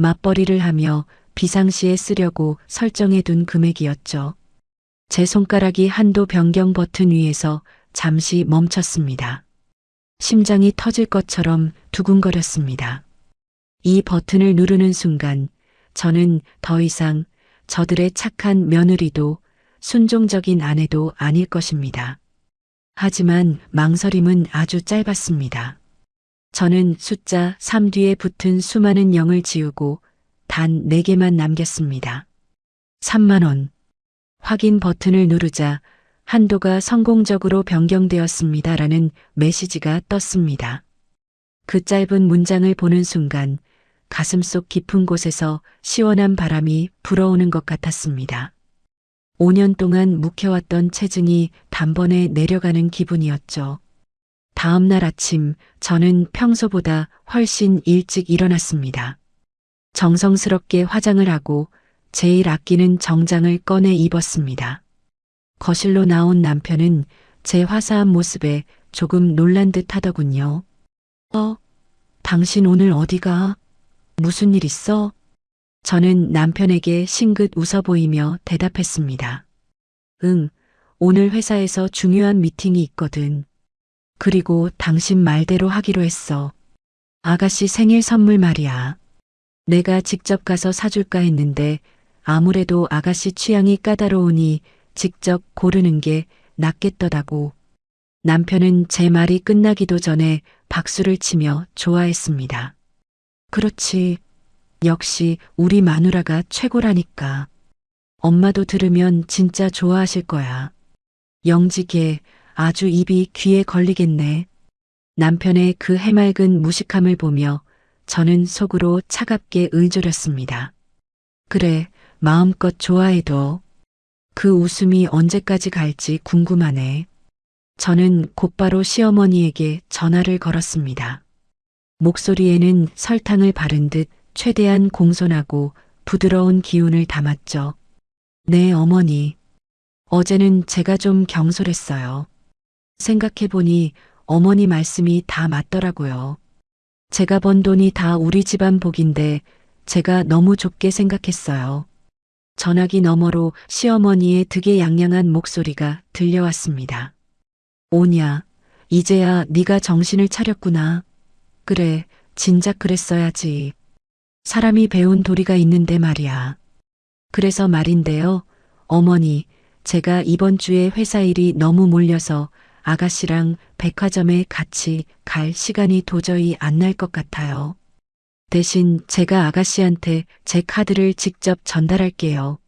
맞벌이를 하며 비상시에 쓰려고 설정해둔 금액이었죠. 제 손가락이 한도 변경 버튼 위에서 잠시 멈췄습니다. 심장이 터질 것처럼 두근거렸습니다. 이 버튼을 누르는 순간 저는 더 이상 저들의 착한 며느리도 순종적인 아내도 아닐 것입니다. 하지만 망설임은 아주 짧았습니다. 저는 숫자 3 뒤에 붙은 수많은 0을 지우고 단 4개만 남겼습니다. 3만 원. 확인 버튼을 누르자 한도가 성공적으로 변경되었습니다라는 메시지가 떴습니다. 그 짧은 문장을 보는 순간 가슴속 깊은 곳에서 시원한 바람이 불어오는 것 같았습니다. 5년 동안 묵혀왔던 체증이 단번에 내려가는 기분이었죠. 다음 날 아침 저는 평소보다 훨씬 일찍 일어났습니다. 정성스럽게 화장을 하고 제일 아끼는 정장을 꺼내 입었습니다. 거실로 나온 남편은 제 화사한 모습에 조금 놀란 듯 하더군요. 당신 오늘 어디가? 무슨 일 있어? 저는 남편에게 싱긋 웃어 보이며 대답했습니다. 응, 오늘 회사에서 중요한 미팅이 있거든. 그리고 당신 말대로 하기로 했어. 아가씨 생일 선물 말이야. 내가 직접 가서 사줄까 했는데 아무래도 아가씨 취향이 까다로우니 직접 고르는 게 낫겠더라고. 남편은 제 말이 끝나기도 전에 박수를 치며 좋아했습니다. 그렇지. 역시 우리 마누라가 최고라니까. 엄마도 들으면 진짜 좋아하실 거야. 영지게 아주 입이 귀에 걸리겠네. 남편의 그 해맑은 무식함을 보며 저는 속으로 차갑게 의졸였습니다. 그래, 마음껏 좋아해도. 그 웃음이 언제까지 갈지 궁금하네. 저는 곧바로 시어머니에게 전화를 걸었습니다. 목소리에는 설탕을 바른 듯 최대한 공손하고 부드러운 기운을 담았죠. 네, 어머니. 어제는 제가 좀 경솔했어요. 생각해보니 어머니 말씀이 다 맞더라고요. 제가 번 돈이 다 우리 집안 복인데 제가 너무 좁게 생각했어요. 전화기 너머로 시어머니의 득의양양한 목소리가 들려왔습니다. 오냐, 이제야 네가 정신을 차렸구나. 그래, 진작 그랬어야지. 사람이 배운 도리가 있는데 말이야. 그래서 말인데요, 어머니, 제가 이번 주에 회사 일이 너무 몰려서 아가씨랑 백화점에 같이 갈 시간이 도저히 안 날 것 같아요. 대신 제가 아가씨한테 제 카드를 직접 전달할게요.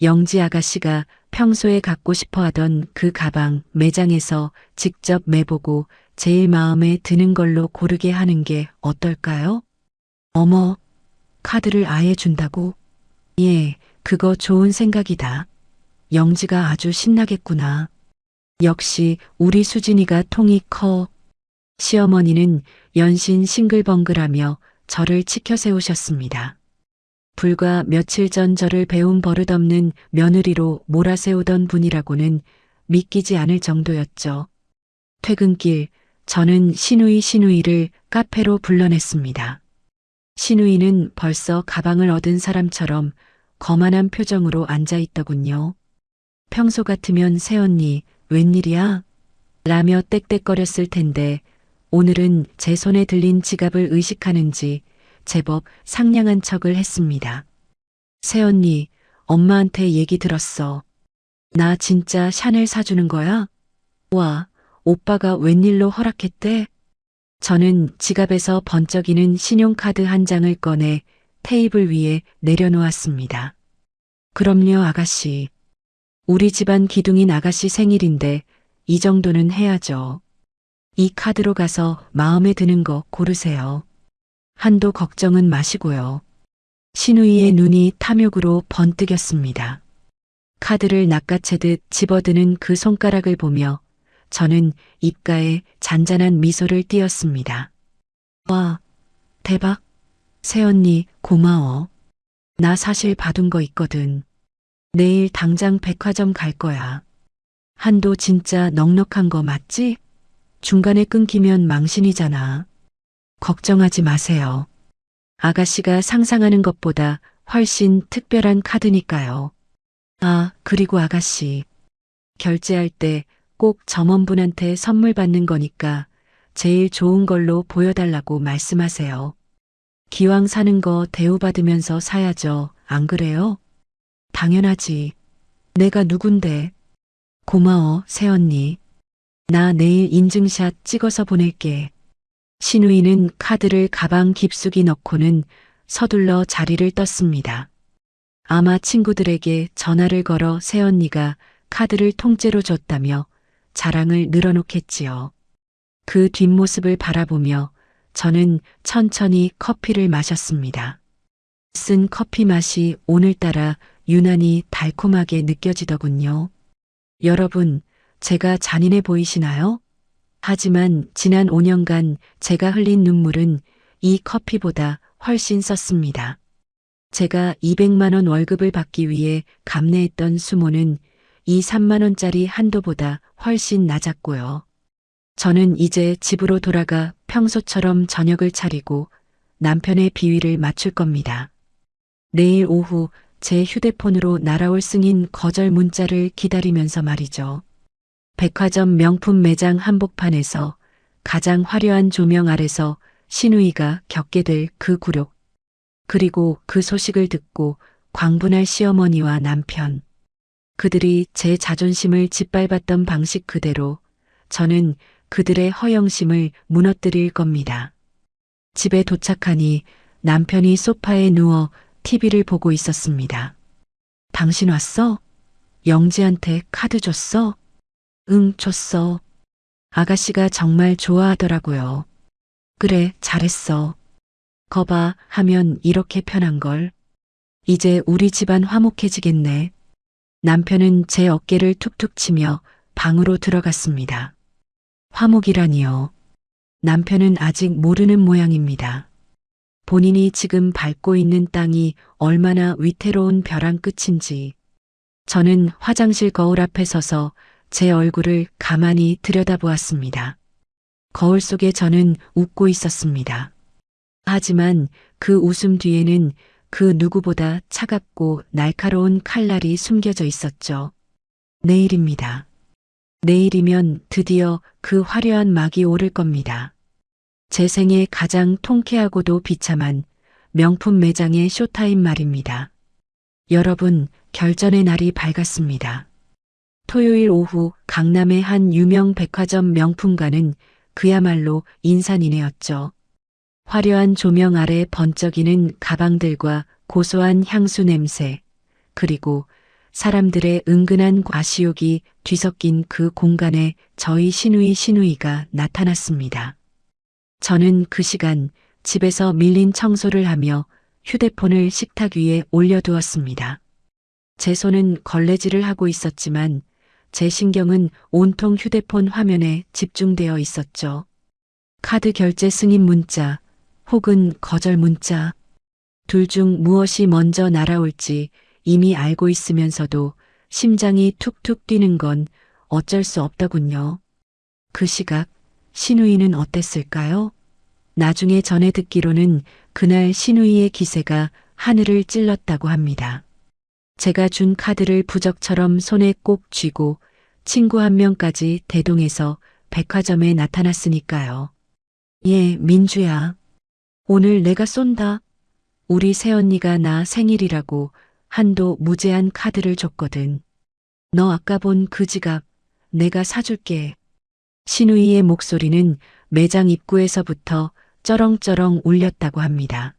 영지 아가씨가 평소에 갖고 싶어 하던 그 가방 매장에서 직접 매보고 제일 마음에 드는 걸로 고르게 하는 게 어떨까요? 어머, 카드를 아예 준다고? 예, 그거 좋은 생각이다. 영지가 아주 신나겠구나. 역시 우리 수진이가 통이 커. 시어머니는 연신 싱글벙글하며 저를 치켜 세우셨습니다. 불과 며칠 전 저를 배운 버릇없는 며느리로 몰아세우던 분이라고는 믿기지 않을 정도였죠. 퇴근길 저는 신우이를 카페로 불러냈습니다. 신우이는 벌써 가방을 얻은 사람처럼 거만한 표정으로 앉아 있더군요. 평소 같으면 새언니 웬일이야? 라며 떽떽거렸을 텐데 오늘은 제 손에 들린 지갑을 의식하는지 제법 상냥한 척을 했습니다. 새언니, 엄마한테 얘기 들었어. 나 진짜 샤넬 사주는 거야? 와, 오빠가 웬일로 허락했대? 저는 지갑에서 번쩍이는 신용카드 한 장을 꺼내 테이블 위에 내려놓았습니다. 그럼요, 아가씨. 우리 집안 기둥인 아가씨 생일인데 이 정도는 해야죠. 이 카드로 가서 마음에 드는 거 고르세요. 한도 걱정은 마시고요. 신우이의 눈이 탐욕으로 번뜩였습니다. 카드를 낚아채듯 집어드는 그 손가락을 보며 저는 입가에 잔잔한 미소를 띄었습니다. 와, 대박. 새언니 고마워. 나 사실 받은 거 있거든. 내일 당장 백화점 갈 거야. 한도 진짜 넉넉한 거 맞지? 중간에 끊기면 망신이잖아. 걱정하지 마세요. 아가씨가 상상하는 것보다 훨씬 특별한 카드니까요. 아, 그리고 아가씨. 결제할 때 꼭 점원분한테 선물 받는 거니까 제일 좋은 걸로 보여달라고 말씀하세요. 기왕 사는 거 대우받으면서 사야죠. 안 그래요? 당연하지. 내가 누군데. 고마워, 새언니. 나 내일 인증샷 찍어서 보낼게. 신우이는 카드를 가방 깊숙이 넣고는 서둘러 자리를 떴습니다. 아마 친구들에게 전화를 걸어 새언니가 카드를 통째로 줬다며 자랑을 늘어놓겠지요. 그 뒷모습을 바라보며 저는 천천히 커피를 마셨습니다. 쓴 커피 맛이 오늘따라 유난히 달콤하게 느껴지더군요. 여러분, 제가 잔인해 보이시나요? 하지만 지난 5년간 제가 흘린 눈물은 이 커피보다 훨씬 썼습니다. 제가 200만 원 월급을 받기 위해 감내했던 수모는 이 3만 원짜리 한도보다 훨씬 낮았고요. 저는 이제 집으로 돌아가 평소처럼 저녁을 차리고 남편의 비위를 맞출 겁니다. 내일 오후 제 휴대폰으로 날아올 승인 거절 문자를 기다리면서 말이죠. 백화점 명품 매장 한복판에서 가장 화려한 조명 아래서 신우이가 겪게 될 그 굴욕. 그리고 그 소식을 듣고 광분할 시어머니와 남편. 그들이 제 자존심을 짓밟았던 방식 그대로 저는 그들의 허영심을 무너뜨릴 겁니다. 집에 도착하니 남편이 소파에 누워 TV를 보고 있었습니다. 당신 왔어? 영지한테 카드 줬어? 응, 줬어. 아가씨가 정말 좋아하더라고요. 그래, 잘했어. 거봐 하면 이렇게 편한걸. 이제 우리 집안 화목해지겠네. 남편은 제 어깨를 툭툭 치며 방으로 들어갔습니다. 화목이라니요. 남편은 아직 모르는 모양입니다. 본인이 지금 밟고 있는 땅이 얼마나 위태로운 벼랑 끝인지. 저는 화장실 거울 앞에 서서 제 얼굴을 가만히 들여다보았습니다. 거울 속에 저는 웃고 있었습니다. 하지만 그 웃음 뒤에는 그 누구보다 차갑고 날카로운 칼날이 숨겨져 있었죠. 내일입니다. 내일이면 드디어 그 화려한 막이 오를 겁니다. 제 생애 가장 통쾌하고도 비참한 명품 매장의 쇼타임 말입니다. 여러분, 결전의 날이 밝았습니다. 토요일 오후 강남의 한 유명 백화점 명품관은 그야말로 인산이네였죠. 화려한 조명 아래 번쩍이는 가방들과 고소한 향수 냄새, 그리고 사람들의 은근한 과시욕이 뒤섞인 그 공간에 저희 시누이가 나타났습니다. 저는 그 시간 집에서 밀린 청소를 하며 휴대폰을 식탁 위에 올려두었습니다. 제 손은 걸레질을 하고 있었지만 제 신경은 온통 휴대폰 화면에 집중되어 있었죠. 카드 결제 승인 문자 혹은 거절 문자, 둘 중 무엇이 먼저 날아올지 이미 알고 있으면서도 심장이 툭툭 뛰는 건 어쩔 수 없더군요. 그 시각 시누이는 어땠을까요? 나중에 전해 듣기로는 그날 시누이의 기세가 하늘을 찔렀다고 합니다. 제가 준 카드를 부적처럼 손에 꼭 쥐고 친구 한 명까지 대동해서 백화점에 나타났으니까요. 예, 민주야. 오늘 내가 쏜다. 우리 새언니가 나 생일이라고 한도 무제한 카드를 줬거든. 너 아까 본 그 지갑 내가 사줄게. 시누이의 목소리는 매장 입구에서부터 쩌렁쩌렁 울렸다고 합니다.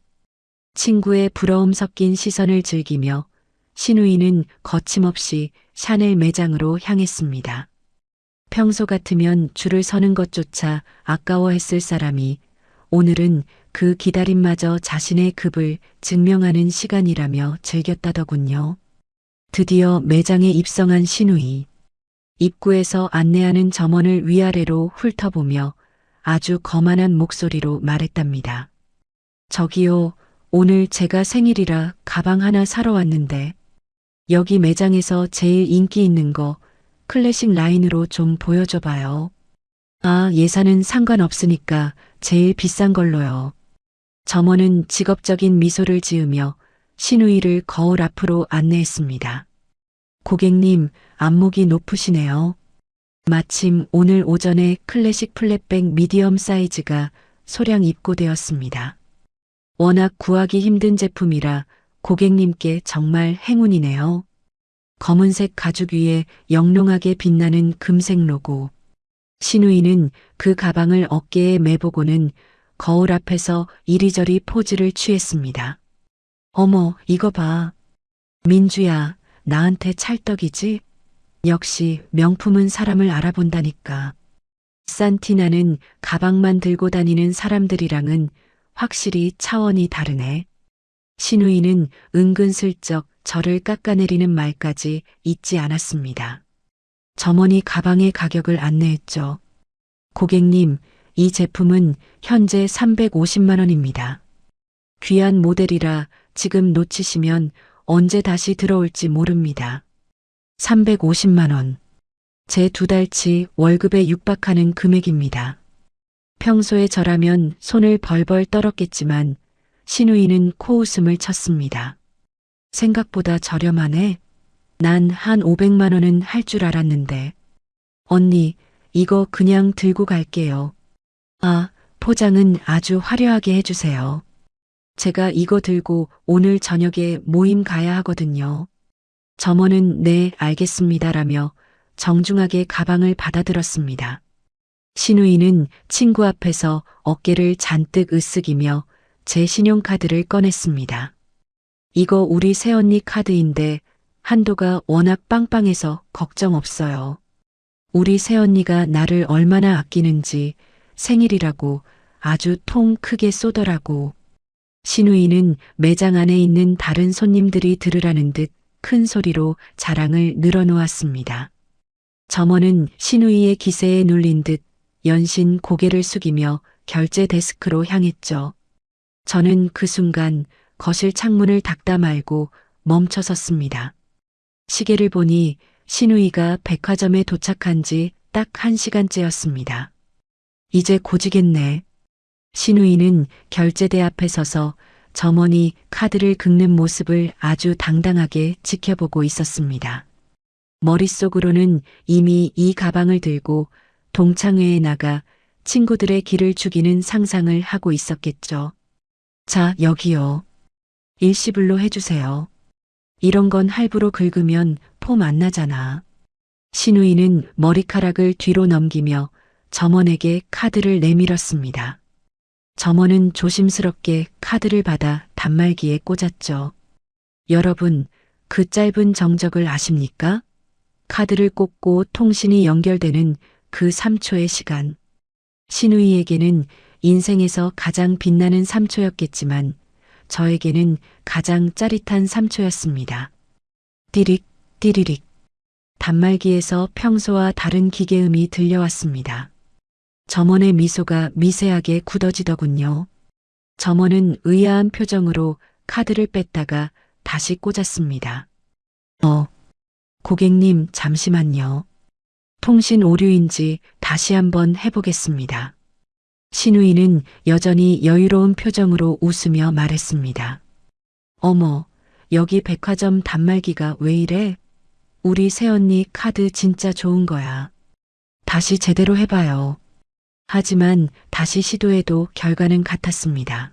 친구의 부러움 섞인 시선을 즐기며 시누이는 거침없이 샤넬 매장으로 향했습니다. 평소 같으면 줄을 서는 것조차 아까워했을 사람이 오늘은 그 기다림마저 자신의 급을 증명하는 시간이라며 즐겼다더군요. 드디어 매장에 입성한 시누이. 입구에서 안내하는 점원을 위아래로 훑어보며 아주 거만한 목소리로 말했답니다. 저기요, 오늘 제가 생일이라 가방 하나 사러 왔는데 여기 매장에서 제일 인기 있는 거 클래식 라인으로 좀 보여줘봐요. 아, 예산은 상관없으니까 제일 비싼 걸로요. 점원은 직업적인 미소를 지으며 시누이를 거울 앞으로 안내했습니다. 고객님, 안목이 높으시네요. 마침 오늘 오전에 클래식 플랫백 미디엄 사이즈가 소량 입고되었습니다. 워낙 구하기 힘든 제품이라 고객님께 정말 행운이네요. 검은색 가죽 위에 영롱하게 빛나는 금색 로고. 시누이는 그 가방을 어깨에 매보고는 거울 앞에서 이리저리 포즈를 취했습니다. 어머, 이거 봐. 민주야, 나한테 찰떡이지? 역시 명품은 사람을 알아본다니까. 산티나는 가방만 들고 다니는 사람들이랑은 확실히 차원이 다르네. 시누이는 은근슬쩍 저를 깎아내리는 말까지 잊지 않았습니다. 점원이 가방의 가격을 안내했죠. 고객님, 이 제품은 현재 350만 원입니다. 귀한 모델이라 지금 놓치시면 언제 다시 들어올지 모릅니다. 350만 원. 제 2달치 월급에 육박하는 금액입니다. 평소에 저라면 손을 벌벌 떨었겠지만 시누이는 코웃음을 쳤습니다. 생각보다 저렴하네. 난 한 500만 원은 할 줄 알았는데. 언니, 이거 그냥 들고 갈게요. 아, 포장은 아주 화려하게 해주세요. 제가 이거 들고 오늘 저녁에 모임 가야 하거든요. 점원은 네, 알겠습니다라며 정중하게 가방을 받아들었습니다. 시누이는 친구 앞에서 어깨를 잔뜩 으쓱이며 제 신용카드를 꺼냈습니다. 이거 우리 새언니 카드인데 한도가 워낙 빵빵해서 걱정 없어요. 우리 새언니가 나를 얼마나 아끼는지 생일이라고 아주 통 크게 쏘더라고. 시누이는 매장 안에 있는 다른 손님들이 들으라는 듯 큰 소리로 자랑을 늘어놓았습니다. 점원은 시누이의 기세에 눌린 듯 연신 고개를 숙이며 결제 데스크로 향했죠. 저는 그 순간 거실 창문을 닫다 말고 멈춰 섰습니다. 시계를 보니 시누이가 백화점에 도착한 지 딱 1시간째였습니다. 이제 고지겠네. 시누이는 결제대 앞에 서서 점원이 카드를 긁는 모습을 아주 당당하게 지켜보고 있었습니다. 머릿속으로는 이미 이 가방을 들고 동창회에 나가 친구들의 길을 죽이는 상상을 하고 있었겠죠. 자, 여기요. 일시불로 해주세요. 이런 건 할부로 긁으면 폼 안 나잖아. 시누이는 머리카락을 뒤로 넘기며 점원에게 카드를 내밀었습니다. 점원은 조심스럽게 카드를 받아 단말기에 꽂았죠. 여러분, 그 짧은 정적을 아십니까? 카드를 꽂고 통신이 연결되는 그 3초의 시간. 신우이에게는 인생에서 가장 빛나는 3초였겠지만 저에게는 가장 짜릿한 3초였습니다. 띠릭, 띠리릭. 단말기에서 평소와 다른 기계음이 들려왔습니다. 점원의 미소가 미세하게 굳어지더군요. 점원은 의아한 표정으로 카드를 뺐다가 다시 꽂았습니다. 고객님, 잠시만요. 통신 오류인지 다시 한번 해보겠습니다. 신우이는 여전히 여유로운 표정으로 웃으며 말했습니다. 어머, 여기 백화점 단말기가 왜 이래? 우리 새언니 카드 진짜 좋은 거야. 다시 제대로 해봐요. 하지만 다시 시도해도 결과는 같았습니다.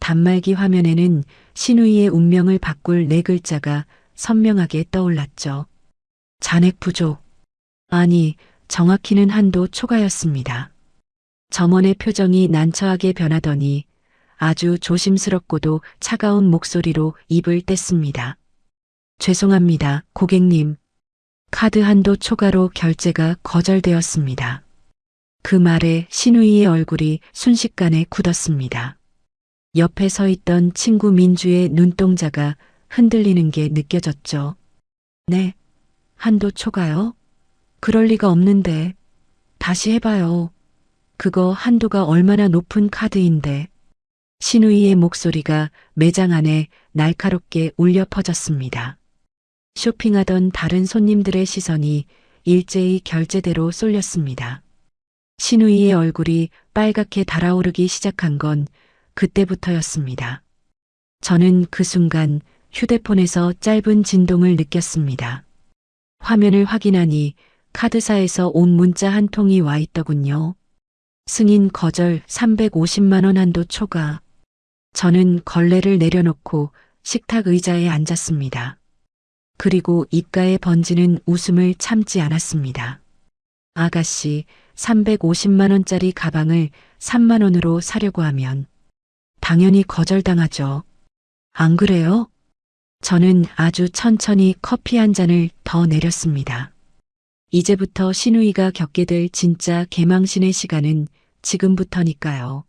단말기 화면에는 신우이의 운명을 바꿀 4글자가 선명하게 떠올랐죠. 잔액 부족. 아니, 정확히는 한도 초과였습니다. 점원의 표정이 난처하게 변하더니 아주 조심스럽고도 차가운 목소리로 입을 뗐습니다. 죄송합니다, 고객님. 카드 한도 초과로 결제가 거절되었습니다. 그 말에 신우이의 얼굴이 순식간에 굳었습니다. 옆에 서 있던 친구 민주의 눈동자가 흔들리는 게 느껴졌죠. 네, 한도 초과요? 그럴 리가 없는데. 다시 해봐요. 그거 한도가 얼마나 높은 카드인데. 신우이의 목소리가 매장 안에 날카롭게 울려 퍼졌습니다. 쇼핑하던 다른 손님들의 시선이 일제히 결제대로 쏠렸습니다. 신우이의 얼굴이 빨갛게 달아오르기 시작한 건 그때부터였습니다. 저는 그 순간 휴대폰에서 짧은 진동을 느꼈습니다. 화면을 확인하니 카드사에서 온 문자 한 통이 와 있더군요. 승인 거절 350만 원 한도 초과. 저는 걸레를 내려놓고 식탁 의자에 앉았습니다. 그리고 입가에 번지는 웃음을 참지 않았습니다. 아가씨, 350만 원짜리 가방을 3만 원으로 사려고 하면 당연히 거절당하죠. 안 그래요? 저는 아주 천천히 커피 한 잔을 더 내렸습니다. 이제부터 신우이가 겪게 될 진짜 개망신의 시간은 지금부터니까요.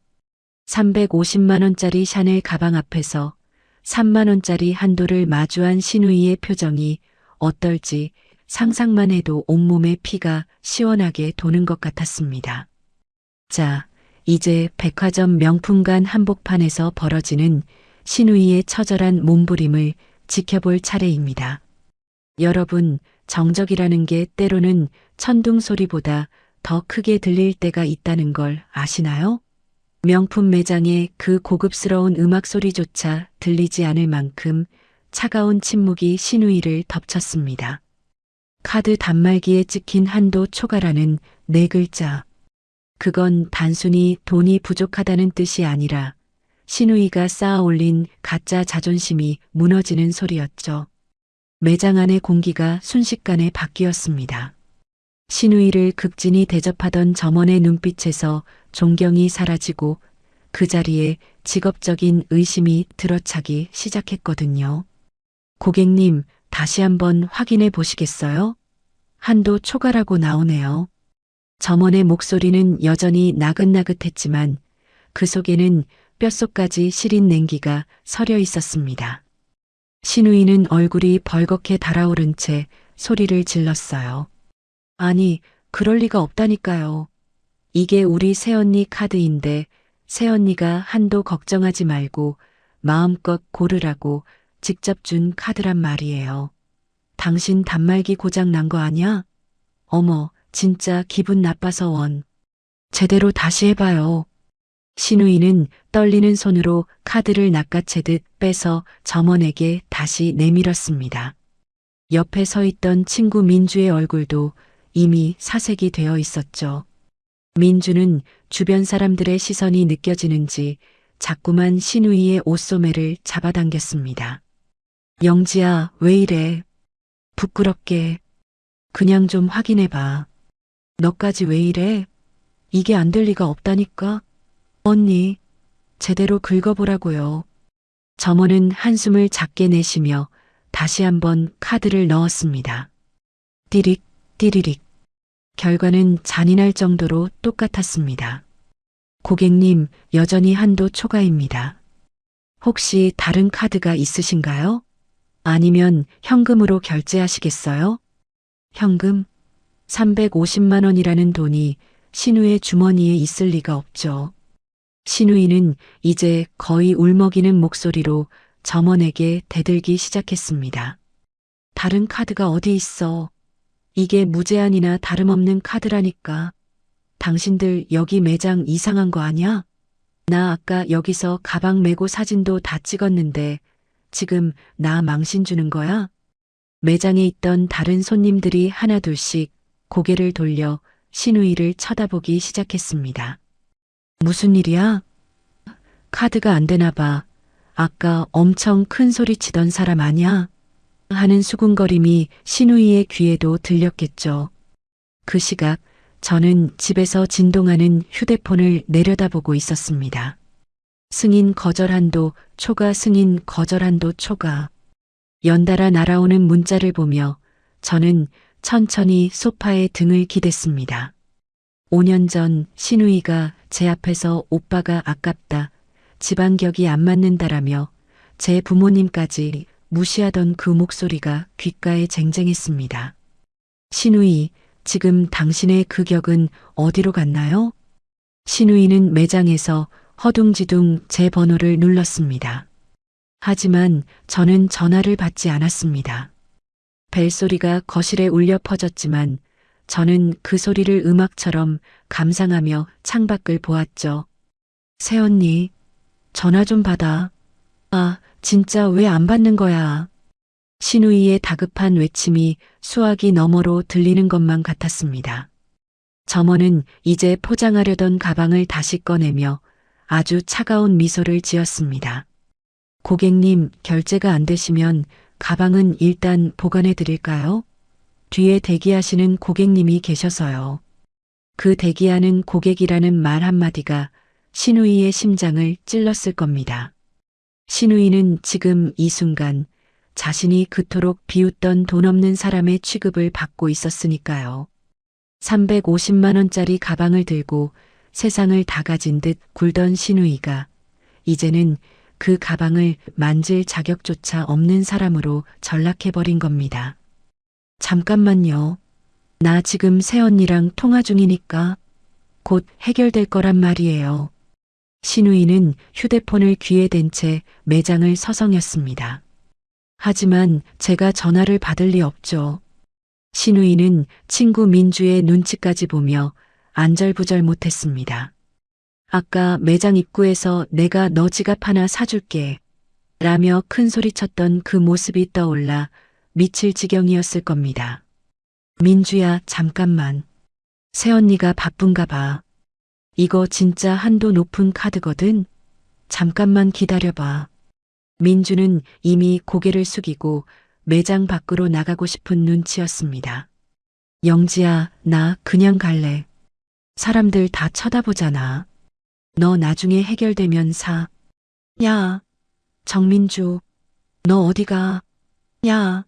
350만 원짜리 샤넬 가방 앞에서 3만 원짜리 한도를 마주한 신우이의 표정이 어떨지 상상만 해도 온몸에 피가 시원하게 도는 것 같았습니다. 자, 이제 백화점 명품관 한복판에서 벌어지는 신우이의 처절한 몸부림을 지켜볼 차례입니다. 여러분, 정적이라는 게 때로는 천둥 소리보다 더 크게 들릴 때가 있다는 걸 아시나요? 명품 매장의 그 고급스러운 음악 소리조차 들리지 않을 만큼 차가운 침묵이 신우이를 덮쳤습니다. 카드 단말기에 찍힌 한도 초과라는 4글자. 그건 단순히 돈이 부족하다는 뜻이 아니라 신우이가 쌓아 올린 가짜 자존심이 무너지는 소리였죠. 매장 안의 공기가 순식간에 바뀌었습니다. 신우이를 극진히 대접하던 점원의 눈빛에서 존경이 사라지고 그 자리에 직업적인 의심이 들어차기 시작했거든요. 고객님, 다시 한번 확인해 보시겠어요? 한도 초과라고 나오네요. 점원의 목소리는 여전히 나긋나긋했지만 그 속에는 뼛속까지 시린 냉기가 서려 있었습니다. 신우이는 얼굴이 벌겋게 달아오른 채 소리를 질렀어요. 아니, 그럴 리가 없다니까요. 이게 우리 새언니 카드인데 새언니가 한도 걱정하지 말고 마음껏 고르라고 직접 준 카드란 말이에요. 당신 단말기 고장 난 거 아냐? 어머, 진짜 기분 나빠서 원. 제대로 다시 해봐요. 신우이는 떨리는 손으로 카드를 낚아채듯 빼서 점원에게 다시 내밀었습니다. 옆에 서 있던 친구 민주의 얼굴도 이미 사색이 되어 있었죠. 민주는 주변 사람들의 시선이 느껴지는지 자꾸만 신우이의 옷소매를 잡아당겼습니다. 영지야, 왜 이래? 부끄럽게. 그냥 좀 확인해봐. 너까지 왜 이래? 이게 안 될 리가 없다니까. 언니, 제대로 긁어보라고요. 점원은 한숨을 작게 내쉬며 다시 한번 카드를 넣었습니다. 띠릭, 띠리릭. 결과는 잔인할 정도로 똑같았습니다. 고객님, 여전히 한도 초과입니다. 혹시 다른 카드가 있으신가요? 아니면 현금으로 결제하시겠어요? 현금? 350만 원이라는 돈이 신우의 주머니에 있을 리가 없죠. 신우이는 이제 거의 울먹이는 목소리로 점원에게 대들기 시작했습니다. 다른 카드가 어디 있어? 이게 무제한이나 다름없는 카드라니까. 당신들 여기 매장 이상한 거 아냐? 나 아까 여기서 가방 메고 사진도 다 찍었는데 지금 나 망신 주는 거야? 매장에 있던 다른 손님들이 하나둘씩 고개를 돌려 신우이를 쳐다보기 시작했습니다. 무슨 일이야? 카드가 안 되나 봐. 아까 엄청 큰 소리 치던 사람 아냐? 하는 수군거림이 신우이의 귀에도 들렸겠죠. 그 시각 저는 집에서 진동하는 휴대폰을 내려다보고 있었습니다. 승인 거절한도 초과, 승인 거절한도 초과. 연달아 날아오는 문자를 보며 저는 천천히 소파에 등을 기댔습니다. 5년 전 신우이가 제 앞에서 오빠가 아깝다, 집안격이 안 맞는다라며 제 부모님까지 무시하던 그 목소리가 귓가에 쟁쟁했습니다. 신우이, 지금 당신의 그 격은 어디로 갔나요? 신우이는 매장에서 허둥지둥 제 번호를 눌렀습니다. 하지만 저는 전화를 받지 않았습니다. 벨소리가 거실에 울려 퍼졌지만 저는 그 소리를 음악처럼 감상하며 창밖을 보았죠. 새언니, 전화 좀 받아. 아, 진짜 왜 안 받는 거야? 신우이의 다급한 외침이 수화기 너머로 들리는 것만 같았습니다. 점원은 이제 포장하려던 가방을 다시 꺼내며 아주 차가운 미소를 지었습니다. 고객님, 결제가 안 되시면 가방은 일단 보관해 드릴까요? 뒤에 대기하시는 고객님이 계셔서요. 그 대기하는 고객이라는 말 한마디가 신우이의 심장을 찔렀을 겁니다. 신우이는 지금 이 순간 자신이 그토록 비웃던 돈 없는 사람의 취급을 받고 있었으니까요. 350만 원짜리 가방을 들고 세상을 다 가진 듯 굴던 신우이가 이제는 그 가방을 만질 자격조차 없는 사람으로 전락해버린 겁니다. 잠깐만요. 나 지금 새언니랑 통화 중이니까 곧 해결될 거란 말이에요. 신우이는 휴대폰을 귀에 댄 채 매장을 서성였습니다. 하지만 제가 전화를 받을 리 없죠. 신우이는 친구 민주의 눈치까지 보며 안절부절 못했습니다. 아까 매장 입구에서 내가 너 지갑 하나 사줄게 라며 큰 소리쳤던 그 모습이 떠올라 미칠 지경이었을 겁니다. 민주야, 잠깐만. 새언니가 바쁜가 봐. 이거 진짜 한도 높은 카드거든. 잠깐만 기다려봐. 민주는 이미 고개를 숙이고 매장 밖으로 나가고 싶은 눈치였습니다. 영지야, 나 그냥 갈래. 사람들 다 쳐다보잖아. 너 나중에 해결되면 사. 야, 정민주, 너 어디가? 야.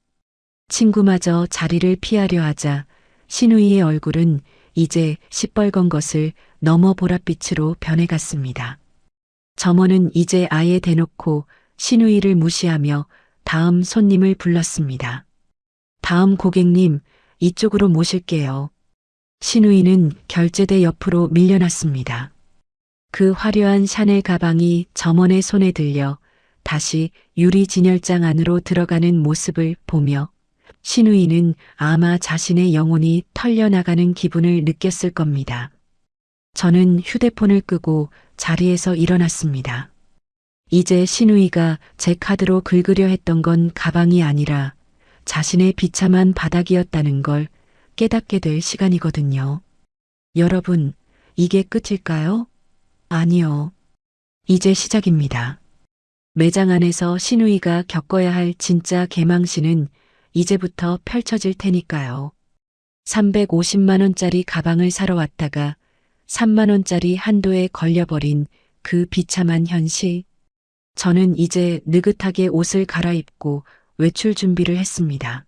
친구마저 자리를 피하려 하자 신우이의 얼굴은 이제 시뻘건 것을 넘어 보랏빛으로 변해갔습니다. 점원은 이제 아예 대놓고 신우이를 무시하며 다음 손님을 불렀습니다. 다음 고객님, 이쪽으로 모실게요. 신우이는 결제대 옆으로 밀려났습니다. 그 화려한 샤넬 가방이 점원의 손에 들려 다시 유리 진열장 안으로 들어가는 모습을 보며 신우이는 아마 자신의 영혼이 털려나가는 기분을 느꼈을 겁니다. 저는 휴대폰을 끄고 자리에서 일어났습니다. 이제 신우이가 제 카드로 긁으려 했던 건 가방이 아니라 자신의 비참한 바닥이었다는 걸 깨닫게 될 시간이거든요. 여러분, 이게 끝일까요? 아니요. 이제 시작입니다. 매장 안에서 신우이가 겪어야 할 진짜 개망신은 이제부터 펼쳐질 테니까요. 350만 원짜리 가방을 사러 왔다가 3만 원짜리 한도에 걸려버린 그 비참한 현실. 저는 이제 느긋하게 옷을 갈아입고 외출 준비를 했습니다.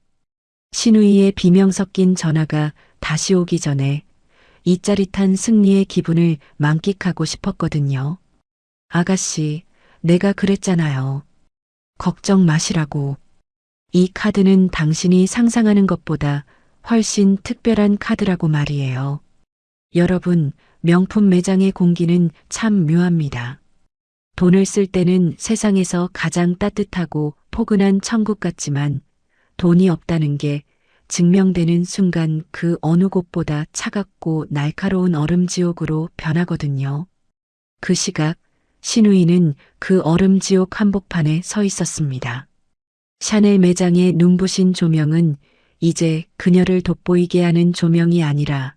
신우이의 비명 섞인 전화가 다시 오기 전에 이 짜릿한 승리의 기분을 만끽하고 싶었거든요. 아가씨, 내가 그랬잖아요. 걱정 마시라고. 이 카드는 당신이 상상하는 것보다 훨씬 특별한 카드라고 말이에요. 여러분, 명품 매장의 공기는 참 묘합니다. 돈을 쓸 때는 세상에서 가장 따뜻하고 포근한 천국 같지만 돈이 없다는 게 증명되는 순간 그 어느 곳보다 차갑고 날카로운 얼음 지옥으로 변하거든요. 그 시각 신우이는 그 얼음 지옥 한복판에 서 있었습니다. 샤넬 매장의 눈부신 조명은 이제 그녀를 돋보이게 하는 조명이 아니라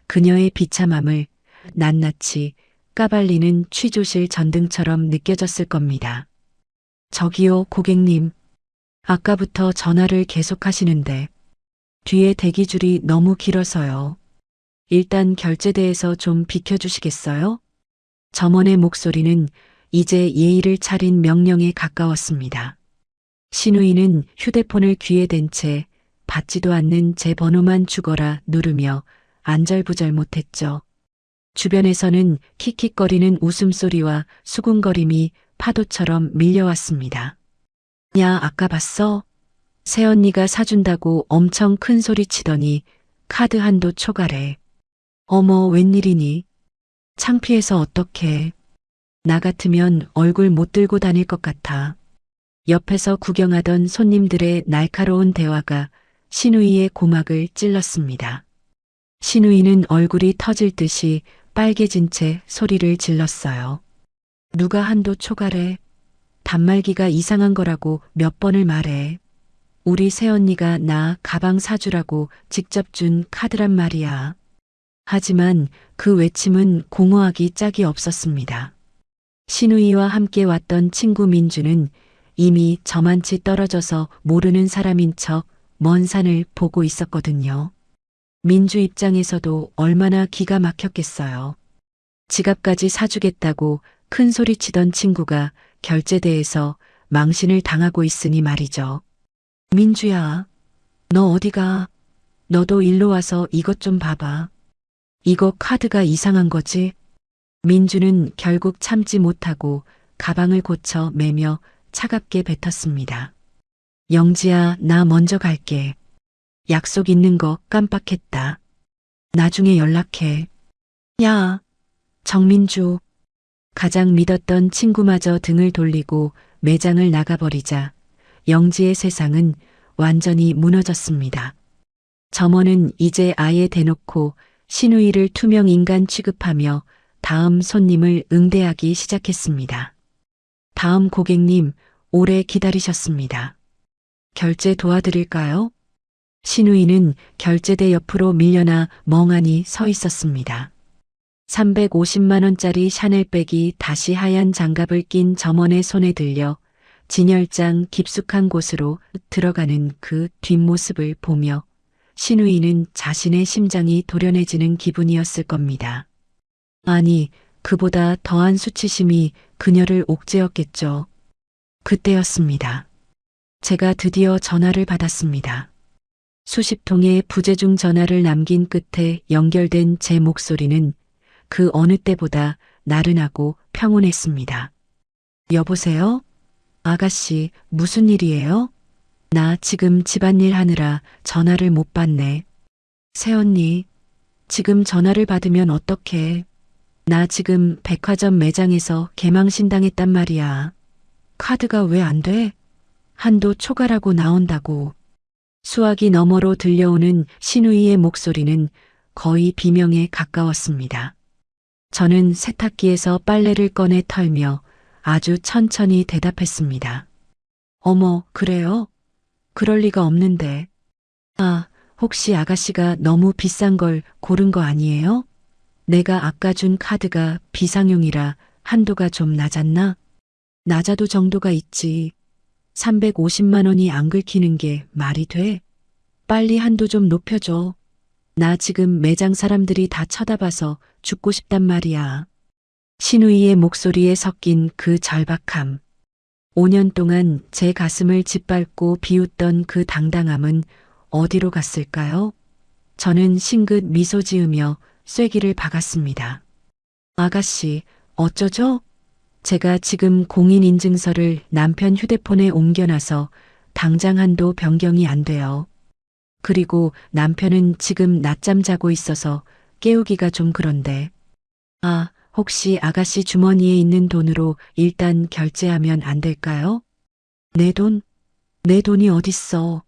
그녀의 비참함을 낱낱이 까발리는 취조실 전등처럼 느껴졌을 겁니다. 저기요, 고객님. 아까부터 전화를 계속하시는데 뒤에 대기줄이 너무 길어서요. 일단 결제대에서 좀 비켜주시겠어요? 점원의 목소리는 이제 예의를 차린 명령에 가까웠습니다. 신우이는 휴대폰을 귀에 댄 채 받지도 않는 제 번호만 주거라 누르며 안절부절 못했죠. 주변에서는 킥킥거리는 웃음소리와 수군거림이 파도처럼 밀려왔습니다. 야, 아까 봤어? 새언니가 사준다고 엄청 큰 소리 치더니 카드 한도 초과래. 어머, 웬일이니? 창피해서 어떡해. 나 같으면 얼굴 못 들고 다닐 것 같아. 옆에서 구경하던 손님들의 날카로운 대화가 신우이의 고막을 찔렀습니다. 신우이는 얼굴이 터질 듯이 빨개진 채 소리를 질렀어요. 누가 한도 초과래? 단말기가 이상한 거라고 몇 번을 말해. 우리 새언니가 나 가방 사주라고 직접 준 카드란 말이야. 하지만 그 외침은 공허하기 짝이 없었습니다. 신우이와 함께 왔던 친구 민주는 이미 저만치 떨어져서 모르는 사람인 척 먼 산을 보고 있었거든요. 민주 입장에서도 얼마나 기가 막혔겠어요. 지갑까지 사주겠다고 큰 소리치던 친구가 결제대에서 망신을 당하고 있으니 말이죠. 민주야, 너 어디가? 너도 일로 와서 이것 좀 봐봐. 이거 카드가 이상한 거지? 민주는 결국 참지 못하고 가방을 고쳐 매며 차갑게 뱉었습니다. 영지야, 나 먼저 갈게. 약속 있는 거 깜빡했다. 나중에 연락해. 야, 정민주. 가장 믿었던 친구마저 등을 돌리고 매장을 나가버리자 영지의 세상은 완전히 무너졌습니다. 점원은 이제 아예 대놓고 신우이를 투명 인간 취급하며 다음 손님을 응대하기 시작했습니다. 다음 고객님, 오래 기다리셨습니다. 결제 도와드릴까요? 신우이는 결제대 옆으로 밀려나 멍하니 서 있었습니다. 350만 원짜리 샤넬백이 다시 하얀 장갑을 낀 점원의 손에 들려 진열장 깊숙한 곳으로 들어가는 그 뒷모습을 보며 신우이는 자신의 심장이 도련해지는 기분이었을 겁니다. 아니, 그보다 더한 수치심이 그녀를 옥죄었겠죠. 그때였습니다. 제가 드디어 전화를 받았습니다. 수십 통의 부재중 전화를 남긴 끝에 연결된 제 목소리는 그 어느 때보다 나른하고 평온했습니다. 여보세요? 아가씨, 무슨 일이에요? 나 지금 집안일 하느라 전화를 못 받네. 새언니, 지금 전화를 받으면 어떡해? 나 지금 백화점 매장에서 개망신당했단 말이야. 카드가 왜 안 돼? 한도 초과라고 나온다고. 수화기 너머로 들려오는 신우이의 목소리는 거의 비명에 가까웠습니다. 저는 세탁기에서 빨래를 꺼내 털며 아주 천천히 대답했습니다. 어머, 그래요? 그럴 리가 없는데. 아, 혹시 아가씨가 너무 비싼 걸 고른 거 아니에요? 내가 아까 준 카드가 비상용이라 한도가 좀 낮았나? 낮아도 정도가 있지. 350만 원이 안 긁히는 게 말이 돼? 빨리 한도 좀 높여줘. 나 지금 매장 사람들이 다 쳐다봐서 죽고 싶단 말이야. 신우이의 목소리에 섞인 그 절박함. 5년 동안 제 가슴을 짓밟고 비웃던 그 당당함은 어디로 갔을까요? 저는 싱긋 미소 지으며 쐐기를 박았습니다. 아가씨, 어쩌죠? 제가 지금 공인인증서를 남편 휴대폰에 옮겨놔서 당장 한도 변경이 안 돼요. 그리고 남편은 지금 낮잠 자고 있어서 깨우기가 좀 그런데. 아, 혹시 아가씨 주머니에 있는 돈으로 일단 결제하면 안 될까요? 내 돈? 내 돈이 어딨어.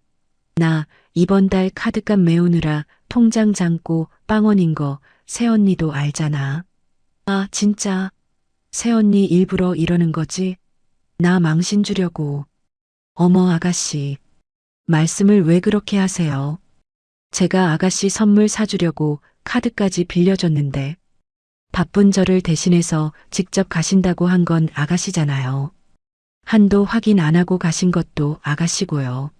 나 이번 달 카드값 메우느라 통장 잠고 빵원인 거 새언니도 알잖아. 아, 진짜. 새언니 일부러 이러는 거지? 나 망신 주려고. 어머, 아가씨. 말씀을 왜 그렇게 하세요? 제가 아가씨 선물 사주려고 카드까지 빌려줬는데. 바쁜 저를 대신해서 직접 가신다고 한 건 아가씨잖아요. 한도 확인 안 하고 가신 것도 아가씨고요.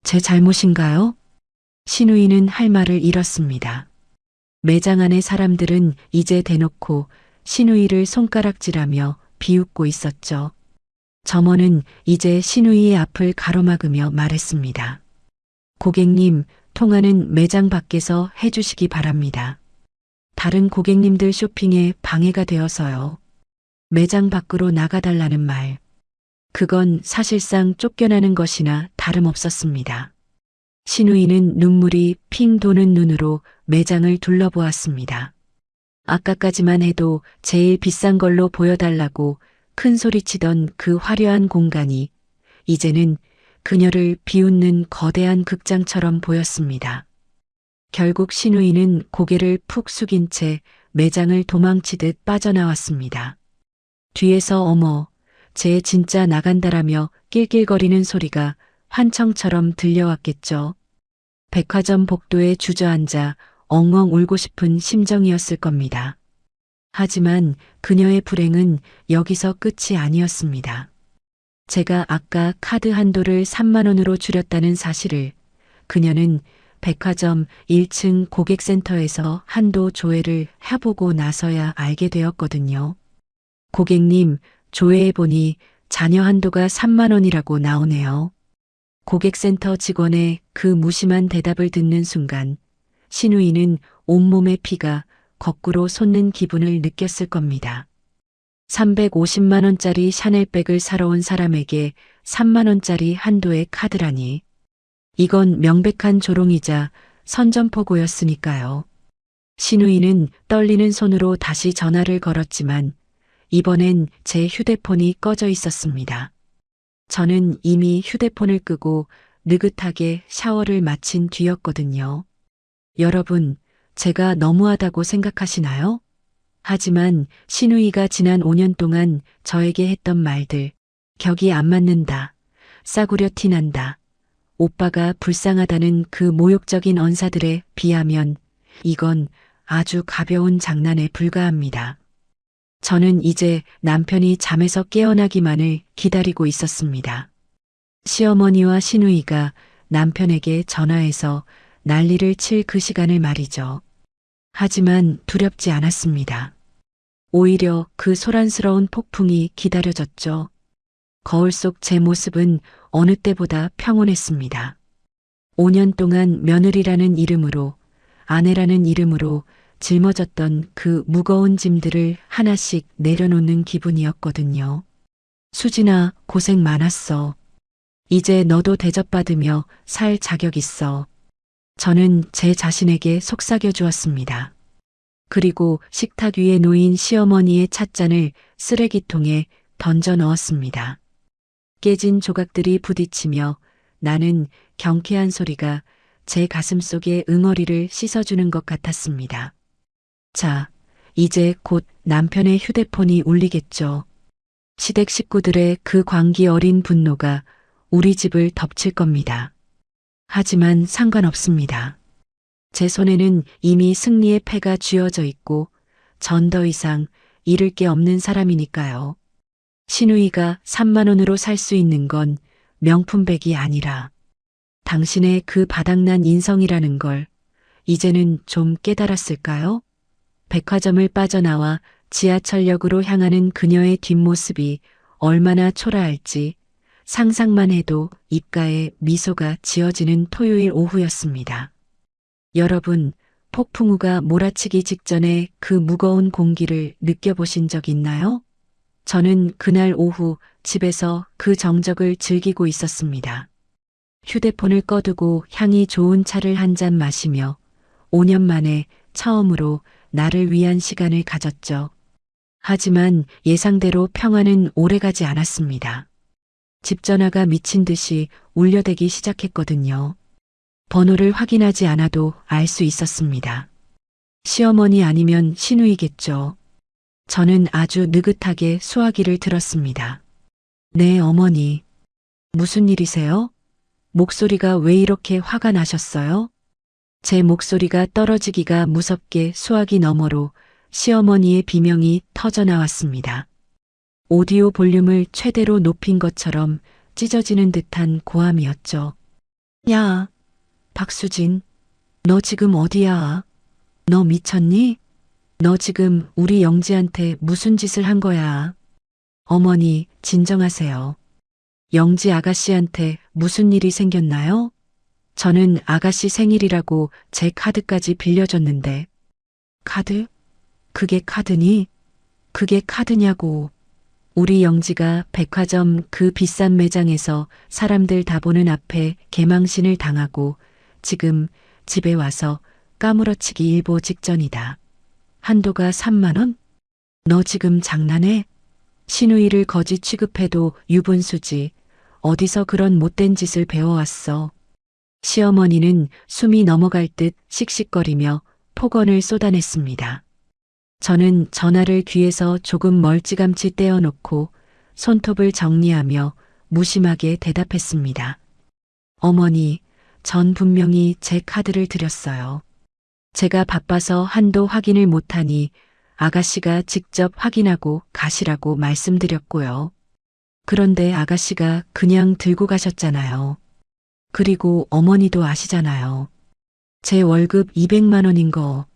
제 잘못인가요? 신우이는 할 말을 잃었습니다. 매장 안의 사람들은 이제 대놓고 신우이를 손가락질하며 비웃고 있었죠. 점원은 이제 신우이의 앞을 가로막으며 말했습니다. 고객님, 통화는 매장 밖에서 해주시기 바랍니다. 다른 고객님들 쇼핑에 방해가 되어서요. 매장 밖으로 나가달라는 말. 그건 사실상 쫓겨나는 것이나 다름없었습니다. 신우이는 눈물이 핑 도는 눈으로 매장을 둘러보았습니다. 아까까지만 해도 제일 비싼 걸로 보여달라고 큰 소리치던 그 화려한 공간이 이제는 그녀를 비웃는 거대한 극장처럼 보였습니다. 결국 신우이는 고개를 푹 숙인 채 매장을 도망치듯 빠져나왔습니다. 뒤에서 어머, 쟤 진짜 나간다라며 낄낄거리는 소리가 환청처럼 들려왔겠죠. 백화점 복도에 주저앉아 엉엉 울고 싶은 심정이었을 겁니다. 하지만 그녀의 불행은 여기서 끝이 아니었습니다. 제가 아까 카드 한도를 3만 원으로 줄였다는 사실을 그녀는 백화점 1층 고객센터에서 한도 조회를 해보고 나서야 알게 되었거든요. 고객님, 조회해보니 자녀 한도가 3만 원이라고 나오네요. 고객센터 직원의 그 무심한 대답을 듣는 순간 신우이는 온몸의 피가 거꾸로 솟는 기분을 느꼈을 겁니다. 350만 원짜리 샤넬백을 사러 온 사람에게 3만 원짜리 한도의 카드라니. 이건 명백한 조롱이자 선전포고였으니까요. 신우이는 떨리는 손으로 다시 전화를 걸었지만 이번엔 제 휴대폰이 꺼져 있었습니다. 저는 이미 휴대폰을 끄고 느긋하게 샤워를 마친 뒤였거든요. 여러분, 제가 너무하다고 생각하시나요? 하지만 신우이가 지난 5년 동안 저에게 했던 말들, 격이 안 맞는다, 싸구려 티난다, 오빠가 불쌍하다는 그 모욕적인 언사들에 비하면 이건 아주 가벼운 장난에 불과합니다. 저는 이제 남편이 잠에서 깨어나기만을 기다리고 있었습니다. 시어머니와 신우이가 남편에게 전화해서 난리를 칠 그 시간을 말이죠. 하지만 두렵지 않았습니다. 오히려 그 소란스러운 폭풍이 기다려졌죠. 거울 속 제 모습은 어느 때보다 평온했습니다. 5년 동안 며느리라는 이름으로, 아내라는 이름으로 짊어졌던 그 무거운 짐들을 하나씩 내려놓는 기분이었거든요. 수진아, 고생 많았어. 이제 너도 대접받으며 살 자격 있어. 저는 제 자신에게 속삭여 주었습니다. 그리고 식탁 위에 놓인 시어머니의 찻잔을 쓰레기통에 던져 넣었습니다. 깨진 조각들이 부딪히며 나는 경쾌한 소리가 제 가슴 속의 응어리를 씻어주는 것 같았습니다. 자, 이제 곧 남편의 휴대폰이 울리겠죠. 시댁 식구들의 그 광기 어린 분노가 우리 집을 덮칠 겁니다. 하지만 상관없습니다. 제 손에는 이미 승리의 패가 쥐어져 있고 전 더 이상 잃을 게 없는 사람이니까요. 신우이가 3만 원으로 살 수 있는 건 명품백이 아니라 당신의 그 바닥난 인성이라는 걸 이제는 좀 깨달았을까요? 백화점을 빠져나와 지하철역으로 향하는 그녀의 뒷모습이 얼마나 초라할지 상상만 해도 입가에 미소가 지어지는 토요일 오후였습니다. 여러분, 폭풍우가 몰아치기 직전에 그 무거운 공기를 느껴보신 적 있나요? 저는 그날 오후 집에서 그 정적을 즐기고 있었습니다. 휴대폰을 꺼두고 향이 좋은 차를 한 잔 마시며 5년 만에 처음으로 나를 위한 시간을 가졌죠. 하지만 예상대로 평화는 오래가지 않았습니다. 집 전화가 미친 듯이 울려대기 시작했거든요. 번호를 확인하지 않아도 알 수 있었습니다. 시어머니 아니면 시누이겠죠. 저는 아주 느긋하게 수화기를 들었습니다. 네, 어머니. 무슨 일이세요? 목소리가 왜 이렇게 화가 나셨어요? 제 목소리가 떨어지기가 무섭게 수화기 너머로 시어머니의 비명이 터져 나왔습니다. 오디오 볼륨을 최대로 높인 것처럼 찢어지는 듯한 고함이었죠. 야, 박수진, 너 지금 어디야? 너 미쳤니? 너 지금 우리 영지한테 무슨 짓을 한 거야? 어머니, 진정하세요. 영지 아가씨한테 무슨 일이 생겼나요? 저는 아가씨 생일이라고 제 카드까지 빌려줬는데. 카드? 그게 카드니? 그게 카드냐고. 우리 영지가 백화점 그 비싼 매장에서 사람들 다 보는 앞에 개망신을 당하고 지금 집에 와서 까무러치기 일보 직전이다. 한도가 3만 원? 너 지금 장난해? 시누이를 거지 취급해도 유분수지. 어디서 그런 못된 짓을 배워왔어. 시어머니는 숨이 넘어갈 듯 씩씩거리며 폭언을 쏟아냈습니다. 저는 전화를 귀에서 조금 멀찌감치 떼어놓고 손톱을 정리하며 무심하게 대답했습니다. 어머니, 전 분명히 제 카드를 드렸어요. 제가 바빠서 한도 확인을 못하니 아가씨가 직접 확인하고 가시라고 말씀드렸고요. 그런데 아가씨가 그냥 들고 가셨잖아요. 그리고 어머니도 아시잖아요. 제 월급 200만 원인 거.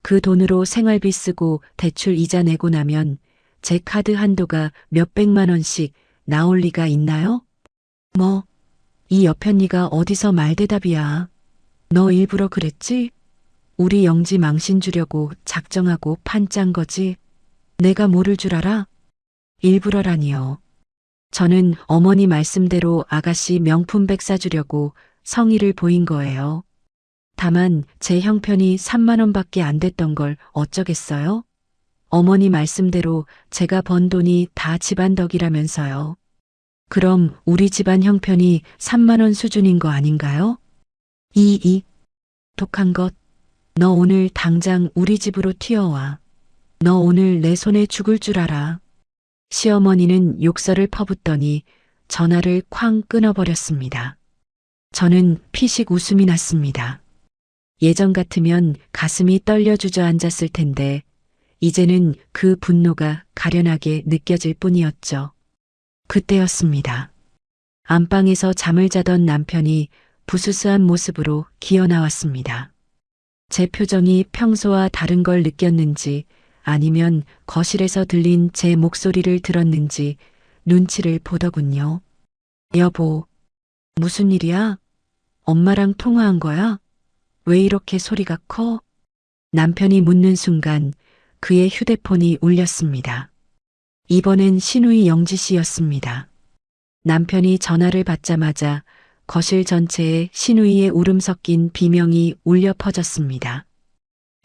그 돈으로 생활비 쓰고 대출 이자 내고 나면 제 카드 한도가 몇백만 원씩 나올 리가 있나요? 뭐, 이 여편니가 어디서 말대답이야. 너 일부러 그랬지? 우리 영지 망신 주려고 작정하고 판짠 거지? 내가 모를 줄 알아? 일부러라니요. 저는 어머니 말씀대로 아가씨 명품백 사주려고 성의를 보인 거예요. 다만 제 형편이 3만 원밖에 안 됐던 걸 어쩌겠어요? 어머니 말씀대로 제가 번 돈이 다 집안 덕이라면서요. 그럼 우리 집안 형편이 3만 원 수준인 거 아닌가요? 독한 것. 너 오늘 당장 우리 집으로 튀어와. 너 오늘 내 손에 죽을 줄 알아. 시어머니는 욕설을 퍼붓더니 전화를 쾅 끊어버렸습니다. 저는 피식 웃음이 났습니다. 예전 같으면 가슴이 떨려 주저앉았을 텐데 이제는 그 분노가 가련하게 느껴질 뿐이었죠. 그때였습니다. 안방에서 잠을 자던 남편이 부스스한 모습으로 기어 나왔습니다. 제 표정이 평소와 다른 걸 느꼈는지 아니면 거실에서 들린 제 목소리를 들었는지 눈치를 보더군요. 여보, 무슨 일이야? 엄마랑 통화한 거야? 왜 이렇게 소리가 커? 남편이 묻는 순간 그의 휴대폰이 울렸습니다. 이번엔 시누이 영지 씨였습니다. 남편이 전화를 받자마자 거실 전체에 시누이의 울음 섞인 비명이 울려 퍼졌습니다.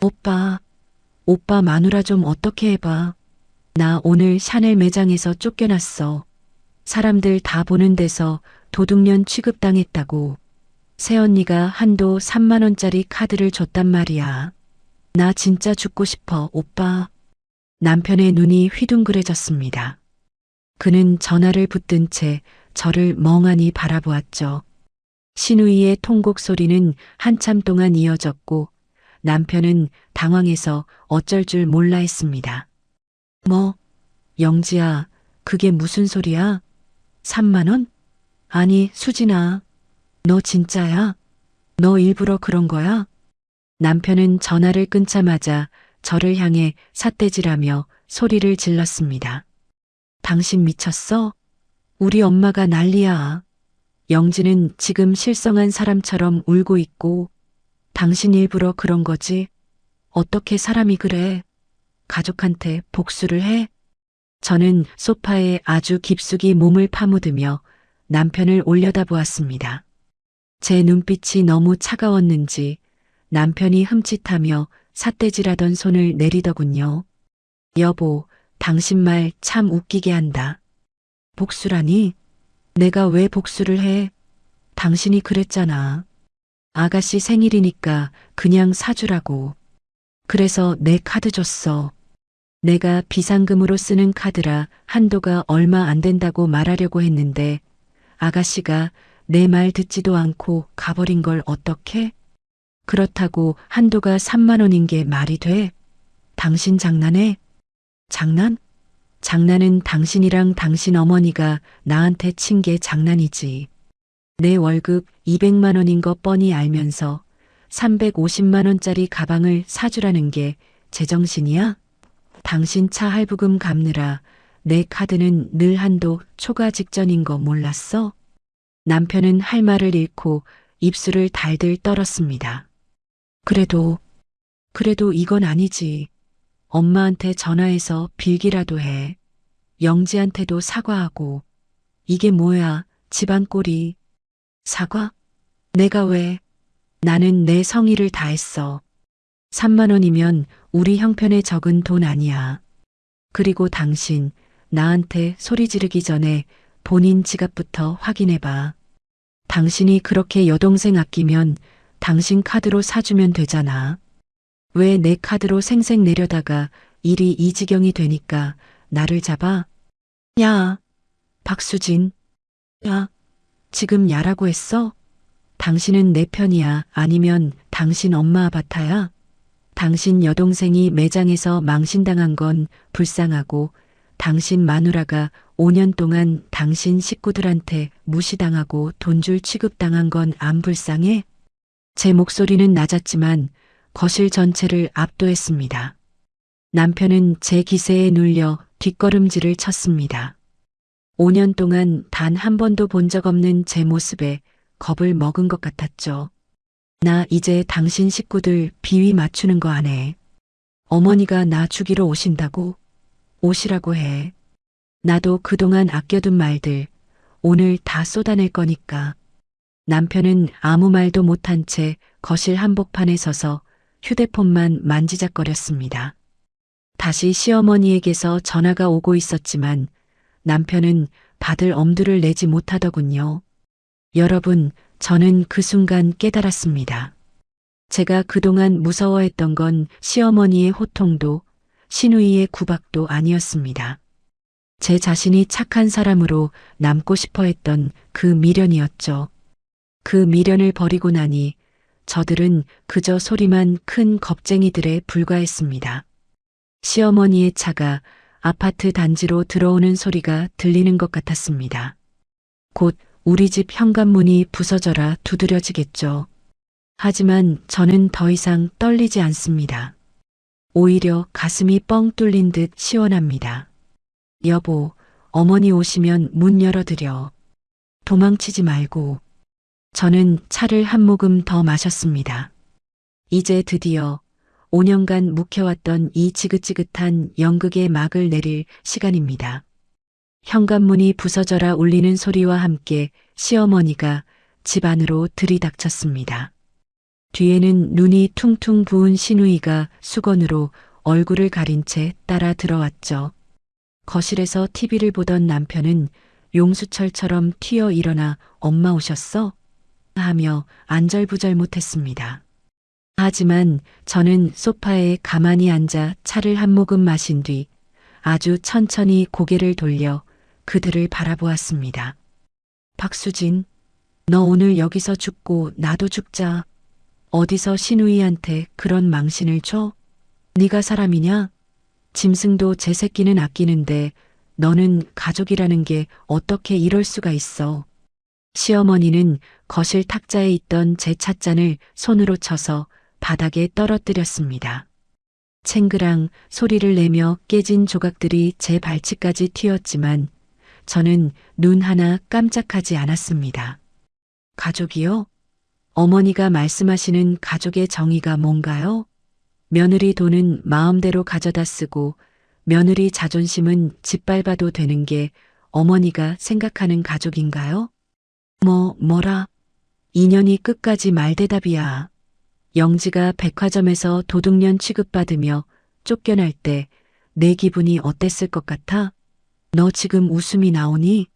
오빠 마누라 좀 어떻게 해봐. 나 오늘 샤넬 매장에서 쫓겨났어. 사람들 다 보는 데서 도둑년 취급당했다고. 새언니가 한도 3만 원짜리 카드를 줬단 말이야. 나 진짜 죽고 싶어, 오빠. 남편의 눈이 휘둥그레졌습니다. 그는 전화를 붙든 채 저를 멍하니 바라보았죠. 시누이의 통곡 소리는 한참 동안 이어졌고 남편은 당황해서 어쩔 줄 몰라 했습니다. 뭐, 영지야, 그게 무슨 소리야? 3만 원? 아니, 수진아, 너 진짜야? 너 일부러 그런 거야? 남편은 전화를 끊자마자 저를 향해 삿대질하며 소리를 질렀습니다. 당신 미쳤어? 우리 엄마가 난리야. 영지는 지금 실성한 사람처럼 울고 있고 당신 일부러 그런 거지. 어떻게 사람이 그래? 가족한테 복수를 해? 저는 소파에 아주 깊숙이 몸을 파묻으며 남편을 올려다보았습니다. 제 눈빛이 너무 차가웠는지 남편이 흠칫하며 삿대질하던 손을 내리더군요. 여보, 당신 말 참 웃기게 한다. 복수라니? 내가 왜 복수를 해? 당신이 그랬잖아. 아가씨 생일이니까 그냥 사주라고. 그래서 내 카드 줬어. 내가 비상금으로 쓰는 카드라 한도가 얼마 안 된다고 말하려고 했는데 아가씨가 내 말 듣지도 않고 가버린 걸 어떡해? 그렇다고 한도가 3만 원인 게 말이 돼? 당신 장난해? 장난? 장난은 당신이랑 당신 어머니가 나한테 친 게 장난이지. 내 월급 200만 원인 거 뻔히 알면서 350만 원짜리 가방을 사주라는 게 제정신이야? 당신 차 할부금 갚느라 내 카드는 늘 한도 초과 직전인 거 몰랐어? 남편은 할 말을 잃고 입술을 달들 떨었습니다. 그래도 이건 아니지. 엄마한테 전화해서 빌기라도 해. 영지한테도 사과하고. 이게 뭐야, 집안 꼴이. 사과? 내가 왜? 나는 내 성의를 다했어. 3만 원이면 우리 형편에 적은 돈 아니야. 그리고 당신, 나한테 소리 지르기 전에 본인 지갑부터 확인해봐. 당신이 그렇게 여동생 아끼면 당신 카드로 사주면 되잖아. 왜 내 카드로 생색 내려다가 일이 이 지경이 되니까 나를 잡아? 야, 박수진. 야, 지금 야라고 했어? 당신은 내 편이야? 아니면 당신 엄마 아바타야? 당신 여동생이 매장에서 망신당한 건 불쌍하고 당신 마누라가 5년 동안 당신 식구들한테 무시당하고 돈줄 취급당한 건 안 불쌍해? 제 목소리는 낮았지만 거실 전체를 압도했습니다. 남편은 제 기세에 눌려 뒷걸음질을 쳤습니다. 5년 동안 단 한 번도 본 적 없는 제 모습에 겁을 먹은 것 같았죠. 나 이제 당신 식구들 비위 맞추는 거 안 해. 어머니가 나 죽이러 오신다고? 오시라고 해. 나도 그동안 아껴둔 말들 오늘 다 쏟아낼 거니까. 남편은 아무 말도 못한 채 거실 한복판에 서서 휴대폰만 만지작거렸습니다. 다시 시어머니에게서 전화가 오고 있었지만 남편은 받을 엄두를 내지 못하더군요. 여러분, 저는 그 순간 깨달았습니다. 제가 그동안 무서워했던 건 시어머니의 호통도 시누이의 구박도 아니었습니다. 제 자신이 착한 사람으로 남고 싶어 했던 그 미련이었죠. 그 미련을 버리고 나니 저들은 그저 소리만 큰 겁쟁이들에 불과했습니다. 시어머니의 차가 아파트 단지로 들어오는 소리가 들리는 것 같았습니다. 곧 우리 집 현관문이 부서져라 두드려지겠죠. 하지만 저는 더 이상 떨리지 않습니다. 오히려 가슴이 뻥 뚫린 듯 시원합니다. 여보, 어머니 오시면 문 열어드려. 도망치지 말고. 저는 차를 한 모금 더 마셨습니다. 이제 드디어 5년간 묵혀왔던 이 지긋지긋한 연극의 막을 내릴 시간입니다. 현관문이 부서져라 울리는 소리와 함께 시어머니가 집 안으로 들이닥쳤습니다. 뒤에는 눈이 퉁퉁 부은 시누이가 수건으로 얼굴을 가린 채 따라 들어왔죠. 거실에서 TV를 보던 남편은 용수철처럼 튀어 일어나 엄마 오셨어? 하며 안절부절 못했습니다. 하지만 저는 소파에 가만히 앉아 차를 한 모금 마신 뒤 아주 천천히 고개를 돌려 그들을 바라보았습니다. 박수진, 너 오늘 여기서 죽고 나도 죽자. 어디서 시누이한테 그런 망신을 줘? 네가 사람이냐? 짐승도 제 새끼는 아끼는데 너는 가족이라는 게 어떻게 이럴 수가 있어. 시어머니는 거실 탁자에 있던 제 찻잔을 손으로 쳐서 바닥에 떨어뜨렸습니다. 챙그랑 소리를 내며 깨진 조각들이 제 발치까지 튀었지만 저는 눈 하나 깜짝하지 않았습니다. 가족이요? 어머니가 말씀하시는 가족의 정의가 뭔가요? 며느리 돈은 마음대로 가져다 쓰고 며느리 자존심은 짓밟아도 되는 게 어머니가 생각하는 가족인가요? 뭐라? 인연이 끝까지 말대답이야. 영지가 백화점에서 도둑년 취급받으며 쫓겨날 때 내 기분이 어땠을 것 같아? 너 지금 웃음이 나오니?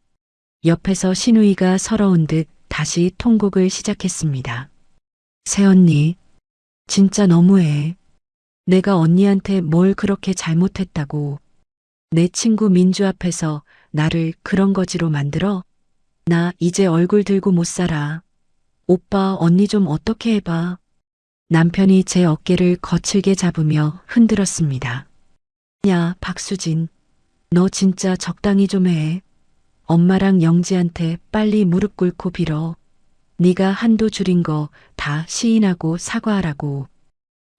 옆에서 신우이가 서러운 듯 다시 통곡을 시작했습니다. 새언니, 진짜 너무해. 내가 언니한테 뭘 그렇게 잘못했다고. 내 친구 민주 앞에서 나를 그런 거지로 만들어? 나 이제 얼굴 들고 못 살아. 오빠, 언니 좀 어떻게 해봐. 남편이 제 어깨를 거칠게 잡으며 흔들었습니다. 야, 박수진. 너 진짜 적당히 좀 해. 엄마랑 영지한테 빨리 무릎 꿇고 빌어. 네가 한도 줄인 거 다 시인하고 사과하라고.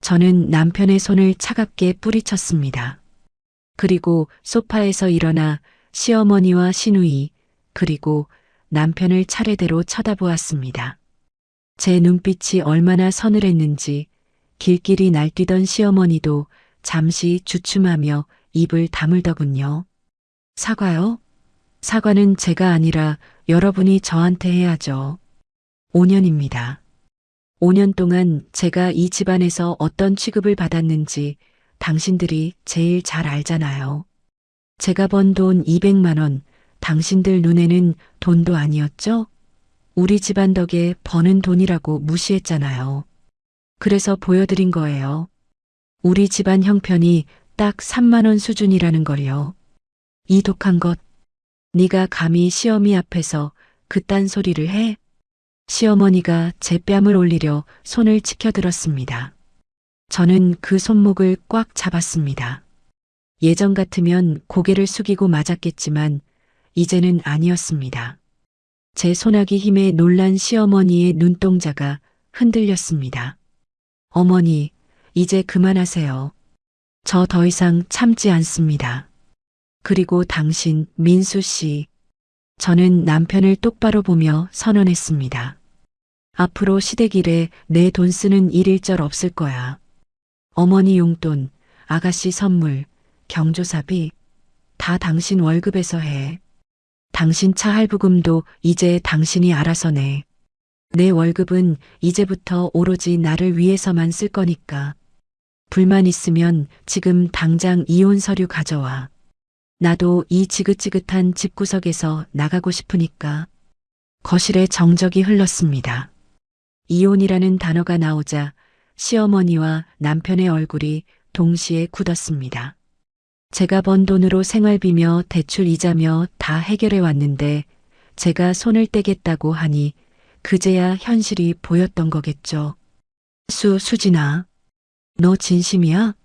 저는 남편의 손을 차갑게 뿌리쳤습니다. 그리고 소파에서 일어나 시어머니와 시누이, 그리고 남편을 차례대로 쳐다보았습니다. 제 눈빛이 얼마나 서늘했는지 길길이 날뛰던 시어머니도 잠시 주춤하며 입을 다물더군요. 사과요? 사과는 제가 아니라 여러분이 저한테 해야죠. 5년입니다. 5년 동안 제가 이 집안에서 어떤 취급을 받았는지 당신들이 제일 잘 알잖아요. 제가 번 돈 200만 원, 당신들 눈에는 돈도 아니었죠? 우리 집안 덕에 버는 돈이라고 무시했잖아요. 그래서 보여드린 거예요. 우리 집안 형편이 딱 3만 원 수준이라는 걸요. 이 독한 것, 네가 감히 시어미 앞에서 그딴 소리를 해? 시어머니가 제 뺨을 올리려 손을 치켜들었습니다. 저는 그 손목을 꽉 잡았습니다. 예전 같으면 고개를 숙이고 맞았겠지만 이제는 아니었습니다. 제 소나기 힘에 놀란 시어머니의 눈동자가 흔들렸습니다. 어머니, 이제 그만하세요. 저 더 이상 참지 않습니다. 그리고 당신, 민수 씨. 저는 남편을 똑바로 보며 선언했습니다. 앞으로 시댁일에 내 돈 쓰는 일일절 없을 거야. 어머니 용돈, 아가씨 선물, 경조사비 다 당신 월급에서 해. 당신 차 할부금도 이제 당신이 알아서 내. 내 월급은 이제부터 오로지 나를 위해서만 쓸 거니까. 불만 있으면 지금 당장 이혼 서류 가져와. 나도 이 지긋지긋한 집구석에서 나가고 싶으니까. 거실에 정적이 흘렀습니다. 이혼이라는 단어가 나오자 시어머니와 남편의 얼굴이 동시에 굳었습니다. 제가 번 돈으로 생활비며 대출 이자며 다 해결해 왔는데 제가 손을 떼겠다고 하니 그제야 현실이 보였던 거겠죠. 수진아, 너 진심이야?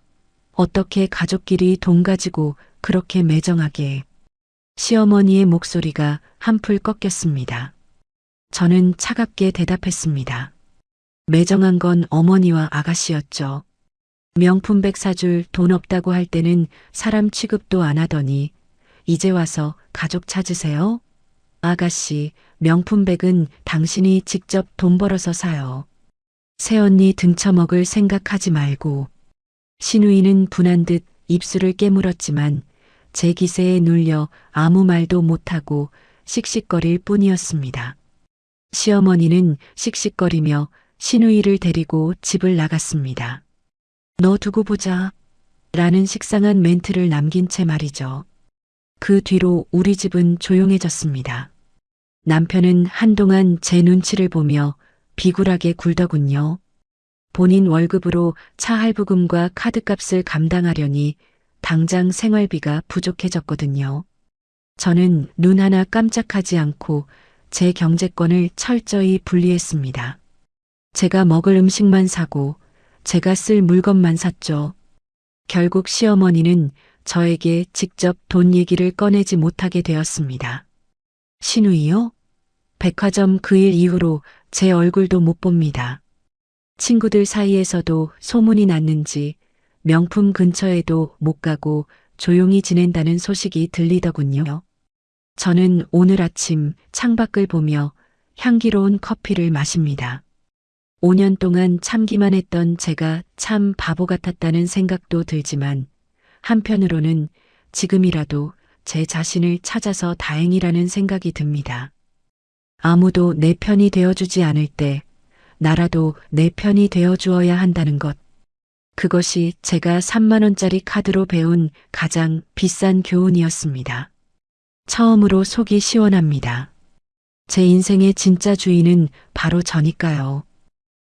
어떻게 가족끼리 돈 가지고 그렇게 매정하게. 시어머니의 목소리가 한풀 꺾였습니다. 저는 차갑게 대답했습니다. 매정한 건 어머니와 아가씨였죠. 명품백 사줄 돈 없다고 할 때는 사람 취급도 안 하더니 이제 와서 가족 찾으세요? 아가씨, 명품백은 당신이 직접 돈 벌어서 사요. 새언니 등쳐먹을 생각하지 말고. 신우이는 분한 듯 입술을 깨물었지만 제 기세에 눌려 아무 말도 못하고 씩씩거릴 뿐이었습니다. 시어머니는 씩씩거리며 신우이를 데리고 집을 나갔습니다. 너 두고 보자. 라는 식상한 멘트를 남긴 채 말이죠. 그 뒤로 우리 집은 조용해졌습니다. 남편은 한동안 제 눈치를 보며 비굴하게 굴더군요. 본인 월급으로 차 할부금과 카드값을 감당하려니 당장 생활비가 부족해졌거든요. 저는 눈 하나 깜짝하지 않고 제 경제권을 철저히 분리했습니다. 제가 먹을 음식만 사고 제가 쓸 물건만 샀죠. 결국 시어머니는 저에게 직접 돈 얘기를 꺼내지 못하게 되었습니다. 신우이요? 백화점 그 일 이후로 제 얼굴도 못 봅니다. 친구들 사이에서도 소문이 났는지 명품 근처에도 못 가고 조용히 지낸다는 소식이 들리더군요. 저는 오늘 아침 창밖을 보며 향기로운 커피를 마십니다. 5년 동안 참기만 했던 제가 참 바보 같았다는 생각도 들지만 한편으로는 지금이라도 제 자신을 찾아서 다행이라는 생각이 듭니다. 아무도 내 편이 되어주지 않을 때 나라도 내 편이 되어주어야 한다는 것. 그것이 제가 3만 원짜리 카드로 배운 가장 비싼 교훈이었습니다. 처음으로 속이 시원합니다. 제 인생의 진짜 주인은 바로 저니까요.